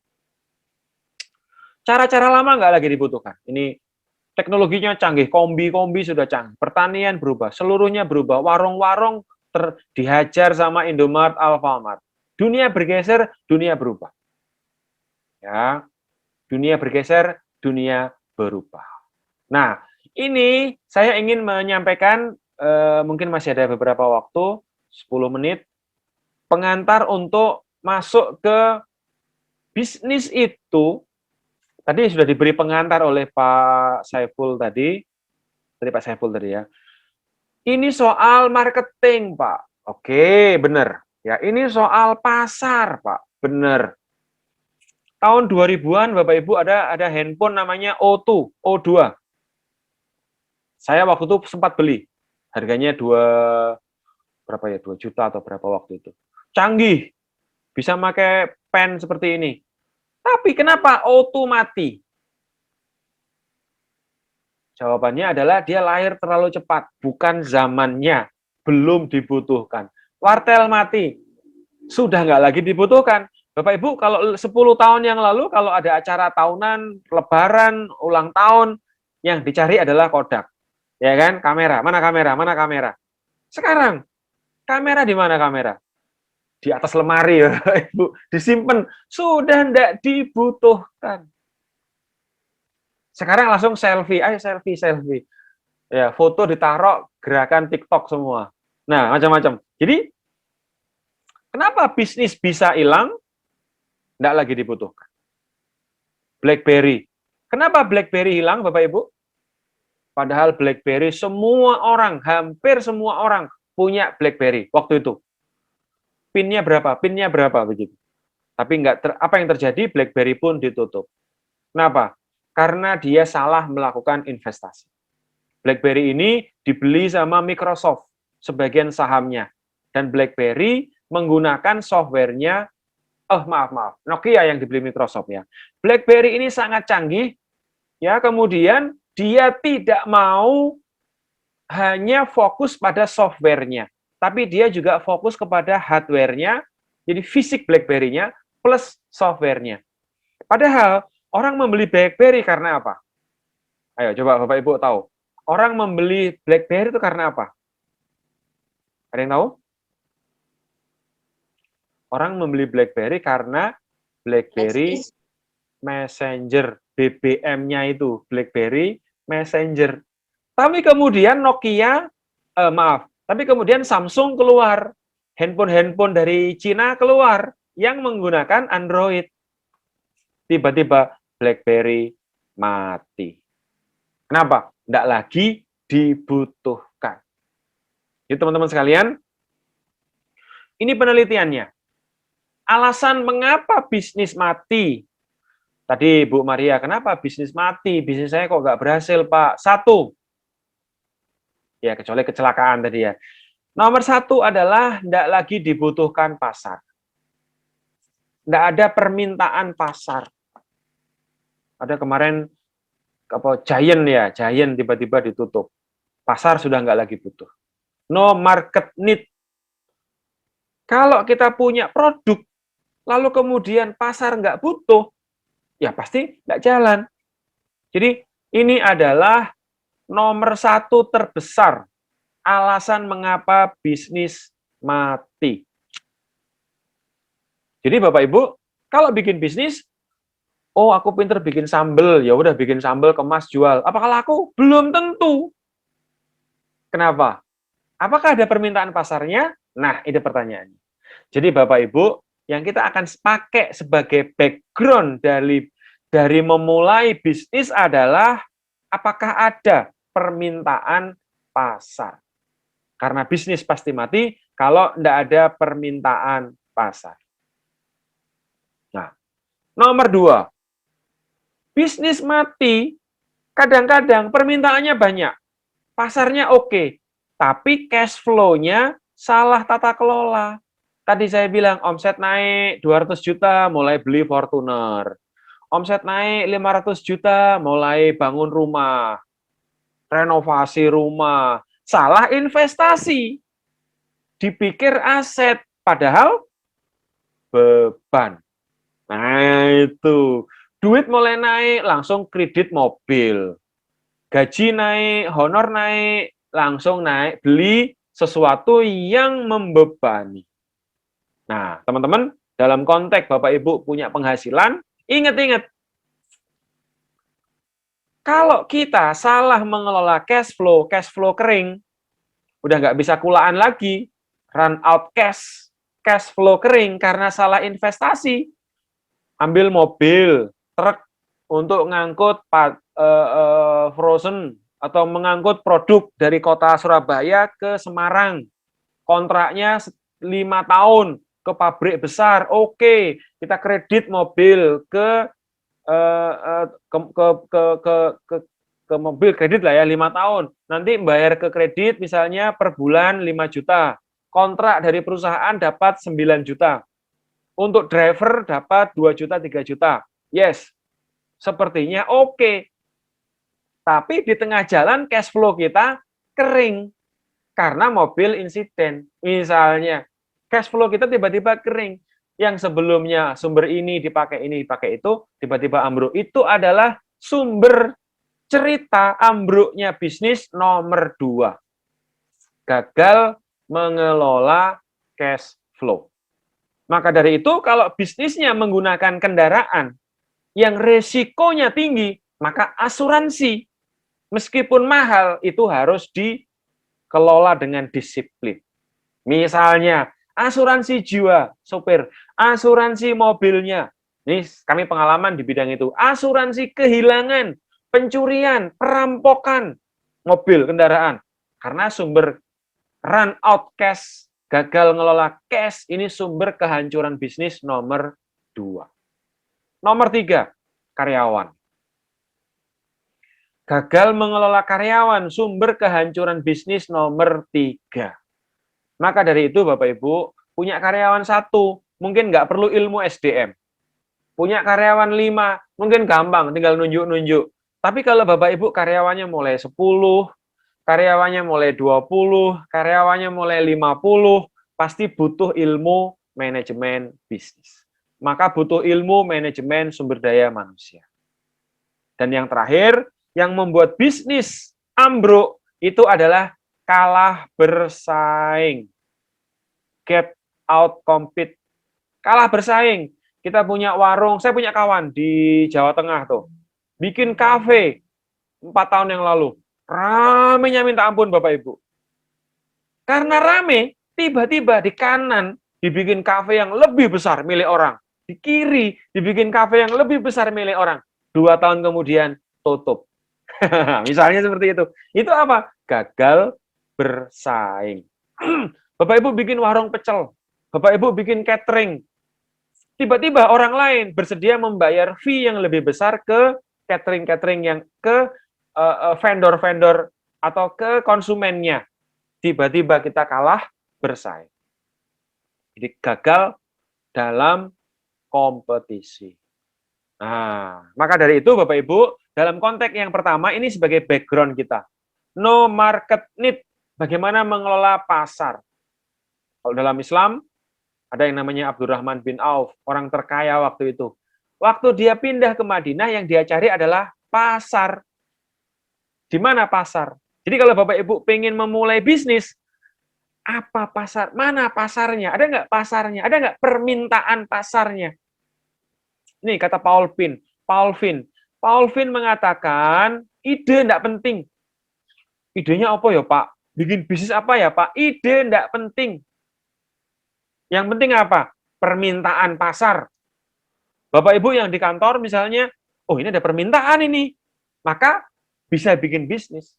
Cara-cara lama nggak lagi dibutuhkan. Ini teknologinya canggih, kombi sudah canggih. Pertanian berubah, seluruhnya berubah. Warung-warung dihajar sama Indomaret, Alfamart. Dunia bergeser, dunia berubah. Ya, dunia bergeser, dunia berubah. Nah, ini saya ingin menyampaikan, mungkin masih ada beberapa waktu, 10 menit, pengantar untuk masuk ke bisnis itu. Tadi sudah diberi pengantar oleh Pak Saiful tadi. Pak Saiful tadi ya. Ini soal marketing, Pak. Oke, benar. Ya, ini soal pasar, Pak. Benar. Tahun 2000-an Bapak Ibu ada handphone namanya O2, O2. Saya waktu itu sempat beli. Harganya 2 juta atau berapa waktu itu. Canggih. Bisa pakai pen seperti ini. Tapi kenapa O2 mati? Jawabannya adalah dia lahir terlalu cepat, bukan zamannya, belum dibutuhkan. Wartel mati, sudah nggak lagi dibutuhkan. Bapak Ibu, kalau 10 tahun yang lalu, kalau ada acara tahunan, lebaran, ulang tahun, yang dicari adalah Kodak. Ya kan? Kamera, mana kamera, mana kamera. Sekarang, kamera di mana kamera? Di atas lemari ya, Ibu, disimpan, sudah tidak dibutuhkan. Sekarang langsung selfie, ayo selfie. Ya, foto ditaruh, gerakan TikTok semua. Nah, macam-macam. Jadi, kenapa bisnis bisa hilang? Tidak lagi dibutuhkan. BlackBerry. Kenapa BlackBerry hilang, Bapak Ibu? Padahal BlackBerry semua orang, hampir semua orang punya BlackBerry waktu itu. PIN-nya berapa begitu. Tapi apa yang terjadi? BlackBerry pun ditutup. Kenapa? Karena dia salah melakukan investasi. BlackBerry ini dibeli sama Microsoft sebagian sahamnya, dan BlackBerry menggunakan softwarenya, Nokia yang dibeli Microsoft ya. BlackBerry ini sangat canggih, ya. Kemudian dia tidak mau hanya fokus pada softwarenya, tapi dia juga fokus kepada hardwarenya, jadi fisik BlackBerry-nya plus softwarenya. Padahal orang membeli BlackBerry karena apa? Ayo coba Bapak Ibu tahu. Orang membeli BlackBerry itu karena apa? Ada yang tahu? Orang membeli BlackBerry karena BlackBerry Messenger, BBM-nya itu BlackBerry Messenger. Tapi kemudian tapi kemudian Samsung keluar, handphone dari Cina keluar yang menggunakan Android. Tiba-tiba BlackBerry mati. Kenapa? Tidak lagi dibutuhkan. Jadi teman-teman sekalian, ini penelitiannya. Alasan mengapa bisnis mati. Tadi Bu Maria, kenapa bisnis mati? Bisnis saya kok nggak berhasil, Pak? 1. Ya, kecuali kecelakaan tadi ya. Nomor 1 adalah tidak lagi dibutuhkan pasar. Tidak ada permintaan pasar. Ada kemarin Giant tiba-tiba ditutup. Pasar sudah nggak lagi butuh. No market need. Kalau kita punya produk, lalu kemudian pasar nggak butuh, ya pasti nggak jalan. Jadi ini adalah nomor 1 terbesar alasan mengapa bisnis mati. Jadi Bapak Ibu, kalau bikin bisnis, aku pinter bikin sambel, ya udah bikin sambel, kemas, jual. Apakah laku? Belum tentu. Kenapa? Apakah ada permintaan pasarnya? Nah, itu pertanyaannya. Jadi Bapak Ibu, yang kita akan pakai sebagai background dari memulai bisnis adalah apakah ada permintaan pasar. Karena bisnis pasti mati kalau tidak ada permintaan pasar. Nah, nomor 2. Bisnis mati, kadang-kadang permintaannya banyak. Pasarnya oke, tapi cash flow-nya salah tata kelola. Tadi saya bilang omset naik 200 juta mulai beli Fortuner. Omset naik 500 juta mulai bangun rumah, renovasi rumah. Salah investasi. Dipikir aset, padahal beban. Nah itu, duit mulai naik langsung kredit mobil. Gaji naik, honor naik, langsung naik beli sesuatu yang membebani. Nah, teman-teman, dalam konteks Bapak Ibu punya penghasilan, ingat-ingat, kalau kita salah mengelola cash flow kering, udah nggak bisa kulaan lagi, run out cash flow kering karena salah investasi. Ambil mobil, truk untuk ngangkut frozen atau mengangkut produk dari kota Surabaya ke Semarang. Kontraknya 5 tahun. Ke pabrik besar, oke, kita kredit mobil ke mobil kredit lah ya 5 tahun. Nanti bayar ke kredit misalnya per bulan 5 juta. Kontrak dari perusahaan dapat 9 juta. Untuk driver dapat 2 juta, 3 juta. Yes. Sepertinya oke. Tapi di tengah jalan cash flow kita kering karena mobil insiden. Misalnya cash flow kita tiba-tiba kering. Yang sebelumnya sumber ini dipakai itu, tiba-tiba ambruk. Itu adalah sumber cerita ambruknya bisnis nomor 2. Gagal mengelola cash flow. Maka dari itu, kalau bisnisnya menggunakan kendaraan yang resikonya tinggi, maka asuransi, meskipun mahal, itu harus dikelola dengan disiplin. Misalnya, asuransi jiwa sopir, asuransi mobilnya. Ini kami pengalaman di bidang itu. Asuransi kehilangan, pencurian, perampokan mobil, kendaraan. Karena sumber run out cash, gagal ngelola cash, ini sumber kehancuran bisnis nomor 2. Nomor 3, karyawan. Gagal mengelola karyawan, sumber kehancuran bisnis nomor 3. Maka dari itu Bapak Ibu, punya karyawan 1, mungkin nggak perlu ilmu SDM. Punya karyawan 5, mungkin gampang, tinggal nunjuk-nunjuk. Tapi kalau Bapak Ibu karyawannya mulai 10, karyawannya mulai 20, karyawannya mulai 50, pasti butuh ilmu manajemen bisnis. Maka butuh ilmu manajemen sumber daya manusia. Dan yang terakhir, yang membuat bisnis ambruk, itu adalah kalah bersaing. Get out compete. Kalah bersaing. Kita punya warung, saya punya kawan di Jawa Tengah tuh. Bikin kafe 4 tahun yang lalu. Ramenya minta ampun Bapak Ibu. Karena rame, tiba-tiba di kanan dibikin kafe yang lebih besar milik orang. Di kiri dibikin kafe yang lebih besar milik orang. 2 tahun kemudian tutup. Misalnya seperti itu. Itu apa? Gagal bersaing. Bapak Ibu bikin warung pecel, Bapak Ibu bikin catering. Tiba-tiba orang lain bersedia membayar fee yang lebih besar ke catering-catering yang ke vendor-vendor atau ke konsumennya. Tiba-tiba kita kalah bersaing. Jadi gagal dalam kompetisi. Nah, maka dari itu Bapak Ibu, dalam konteks yang pertama ini sebagai background kita. No market need. Bagaimana mengelola pasar. Kalau dalam Islam, ada yang namanya Abdurrahman bin Auf, orang terkaya waktu itu. Waktu dia pindah ke Madinah, yang dia cari adalah pasar. Di mana pasar? Jadi kalau Bapak Ibu pengen memulai bisnis, apa pasar? Mana pasarnya? Ada nggak pasarnya? Ada nggak permintaan pasarnya? Ini kata Paul Finn mengatakan, ide nggak penting. Idenya apa ya Pak? Bikin bisnis apa ya Pak? Ide nggak penting. Yang penting apa? Permintaan pasar. Bapak Ibu yang di kantor misalnya, oh ini ada permintaan ini. Maka bisa bikin bisnis.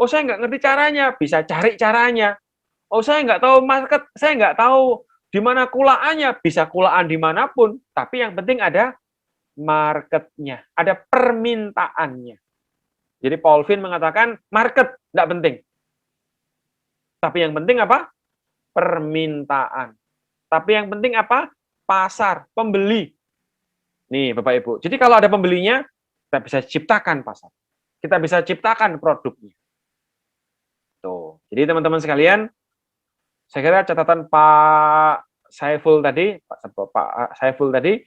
Oh saya nggak ngerti caranya, bisa cari caranya. Oh saya nggak tahu market, saya nggak tahu di mana kulaannya, bisa kulaan dimanapun. Tapi yang penting ada marketnya, ada permintaannya. Jadi Paul Finn mengatakan market nggak penting. Tapi yang penting apa? Permintaan. Tapi yang penting apa? Pasar, pembeli. Nih, Bapak Ibu. Jadi kalau ada pembelinya, kita bisa ciptakan pasar. Kita bisa ciptakan produknya. Tuh. Jadi teman-teman sekalian, saya kira catatan Pak Saiful tadi, Pak Saiful tadi,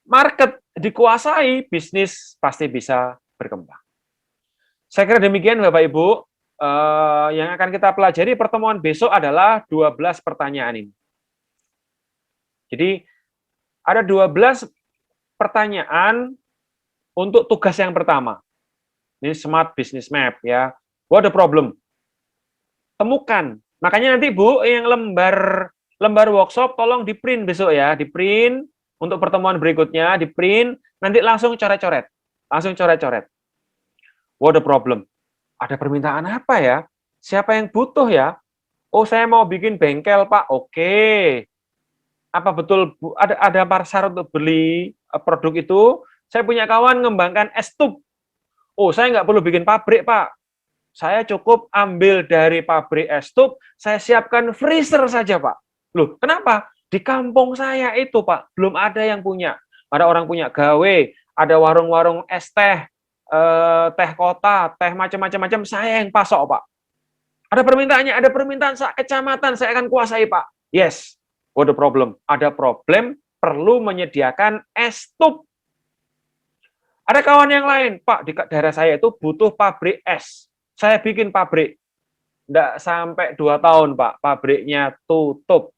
market dikuasai, bisnis pasti bisa berkembang. Saya kira demikian Bapak Ibu. Yang akan kita pelajari pertemuan besok adalah 12 pertanyaan ini. Jadi ada 12 pertanyaan untuk tugas yang pertama. Ini Smart Business Map ya. What the problem? Temukan. Makanya nanti Bu yang lembar workshop tolong di-print besok ya, di-print untuk pertemuan berikutnya, di-print, nanti langsung coret-coret. Langsung coret-coret. What the problem? Ada permintaan apa ya? Siapa yang butuh ya? Oh, saya mau bikin bengkel, Pak. Oke. Apa betul ada pasar untuk beli produk itu? Saya punya kawan ngembangkan es tub. Oh, saya nggak perlu bikin pabrik, Pak. Saya cukup ambil dari pabrik es tub, saya siapkan freezer saja, Pak. Loh, kenapa? Di kampung saya itu, Pak, belum ada yang punya. Ada orang punya gawe, ada warung-warung es teh, teh kota, teh macam-macam, saya yang pasok, Pak. Ada permintaan sak kecamatan, saya akan kuasai, Pak. Yes, what the problem? Ada problem, perlu menyediakan es tub. Ada kawan yang lain, Pak, di daerah saya itu butuh pabrik es. Saya bikin pabrik. Nggak sampai 2 tahun, Pak, pabriknya tutup.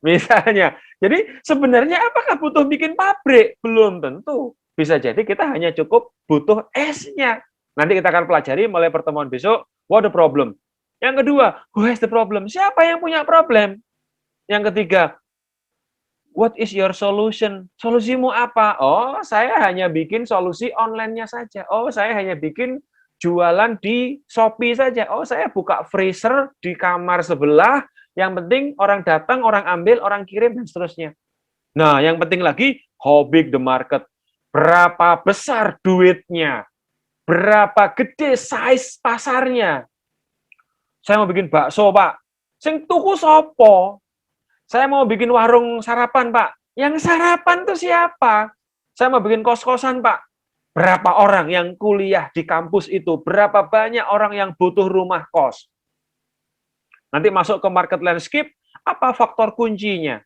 Misalnya. Jadi sebenarnya apakah butuh bikin pabrik? Belum tentu. Bisa jadi kita hanya cukup butuh esnya. Nanti kita akan pelajari mulai pertemuan besok, what the problem. Yang kedua, who has the problem? Siapa yang punya problem? Yang ketiga, what is your solution? Solusimu apa? Oh, saya hanya bikin solusi online-nya saja. Oh, saya hanya bikin jualan di Shopee saja. Oh, saya buka freezer di kamar sebelah. Yang penting orang datang, orang ambil, orang kirim, dan seterusnya. Nah, yang penting lagi, how big the market? Berapa besar duitnya? Berapa gede size pasarnya? Saya mau bikin bakso, Pak. Sing tuku sopo? Saya mau bikin warung sarapan, Pak. Yang sarapan tuh siapa? Saya mau bikin kos-kosan, Pak. Berapa orang yang kuliah di kampus itu? Berapa banyak orang yang butuh rumah kos? Nanti masuk ke market landscape, apa faktor kuncinya?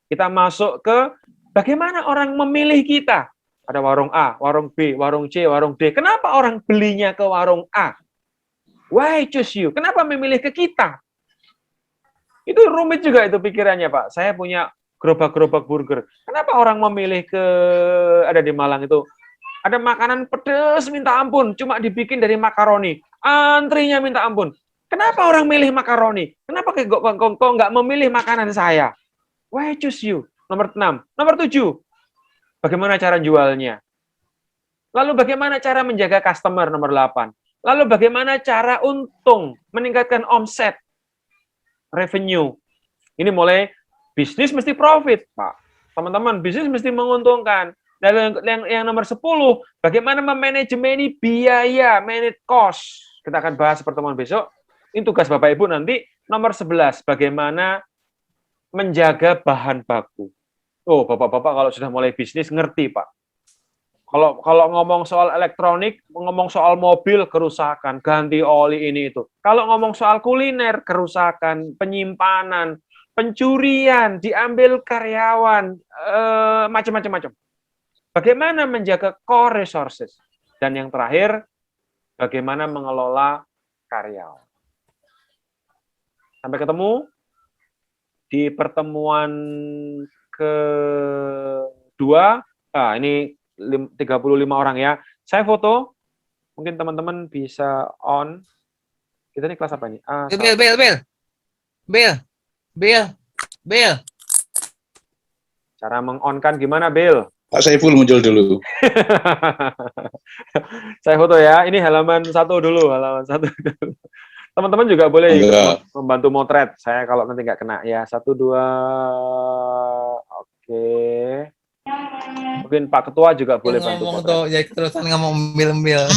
Kita masuk ke bagaimana orang memilih kita. Ada warung A, warung B, warung C, warung D. Kenapa orang belinya ke warung A? Why choose you? Kenapa memilih ke kita? Itu rumit juga itu pikirannya, Pak. Saya punya gerobak-gerobak burger. Kenapa orang memilih ke, ada di Malang itu, ada makanan pedes minta ampun, cuma dibikin dari makaroni. Antrinya minta ampun. Kenapa orang milih makaroni? Kenapa kok nggak memilih makanan saya? Why choose you? Nomor 6. Nomor 7. Bagaimana cara jualnya? Lalu bagaimana cara menjaga customer? Nomor 8. Lalu bagaimana cara untung, meningkatkan omset, revenue? Ini mulai bisnis mesti profit, Pak. Teman-teman, bisnis mesti menguntungkan. Dan yang nomor 10, bagaimana memanajemeni biaya, manage cost. Kita akan bahas pertemuan besok. Ini tugas Bapak Ibu nanti. Nomor 11, bagaimana menjaga bahan baku. Oh, Bapak-bapak kalau sudah mulai bisnis ngerti, Pak. Kalau ngomong soal elektronik, ngomong soal mobil, kerusakan, ganti oli ini itu. Kalau ngomong soal kuliner, kerusakan, penyimpanan, pencurian, diambil karyawan, macam-macam. Bagaimana menjaga core resources. Dan yang terakhir, bagaimana mengelola karyawan. Sampai ketemu di pertemuan kedua. Nah, ini 35 orang ya. Saya foto. Mungkin teman-teman bisa on. Kita ini kelas apa ini? Bill. Cara meng-on-kan gimana, Bill? Pak Saiful muncul dulu. Saya foto ya. Ini halaman 1 dulu, halaman 1 dulu. Teman-teman juga boleh membantu motret. Saya kalau nanti nggak kena ya. 1, 2. Oke. Mungkin Pak Ketua juga boleh bantu motret. Jadi terusan ngomong Bill.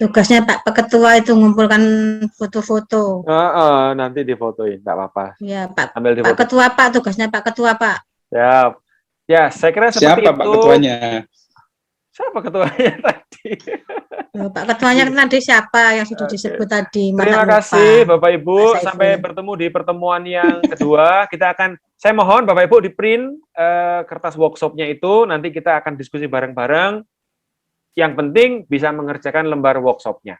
Tugasnya Pak Ketua itu ngumpulkan foto-foto. Nanti difotoin, nggak apa-apa. Ya, Pak Ambil Pak difoto. Ketua Pak, tugasnya Pak Ketua Pak. Siap. Ya, saya kira seperti Siapa Pak itu. Ketuanya? Siapa ketuanya tadi? Pak Ketuanya tadi siapa yang sudah Oke. disebut tadi? Terima Masa kasih lupa. Bapak Ibu. Pak Saiful. Sampai bertemu di pertemuan yang kedua. Saya mohon Bapak Ibu di print kertas workshopnya itu. Nanti kita akan diskusi bareng-bareng. Yang penting bisa mengerjakan lembar workshopnya.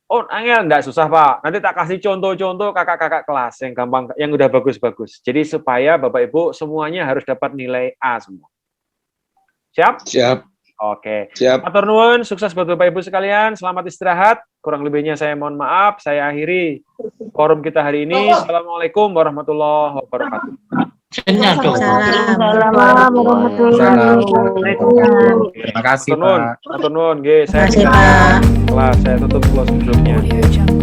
Oh, angel, enggak susah Pak. Nanti tak kasih contoh-contoh kakak-kakak kelas yang gampang, yang udah bagus-bagus. Jadi supaya Bapak Ibu semuanya harus dapat nilai A semua. Siap? Siap, Oke. siap. Matur nuwun, sukses buat Bapak Ibu sekalian. Selamat istirahat. Kurang lebihnya saya mohon maaf. Saya akhiri forum kita hari ini. Assalamualaikum warahmatullahi wabarakatuh. Waalaikumsalam warahmatullahi wabarakatuh. Terima kasih Matur nuwun, Pak. matur nuwun. Nggih, Terima kasih saya Pak. kelas saya tutup close grupnya. Audio Jungle.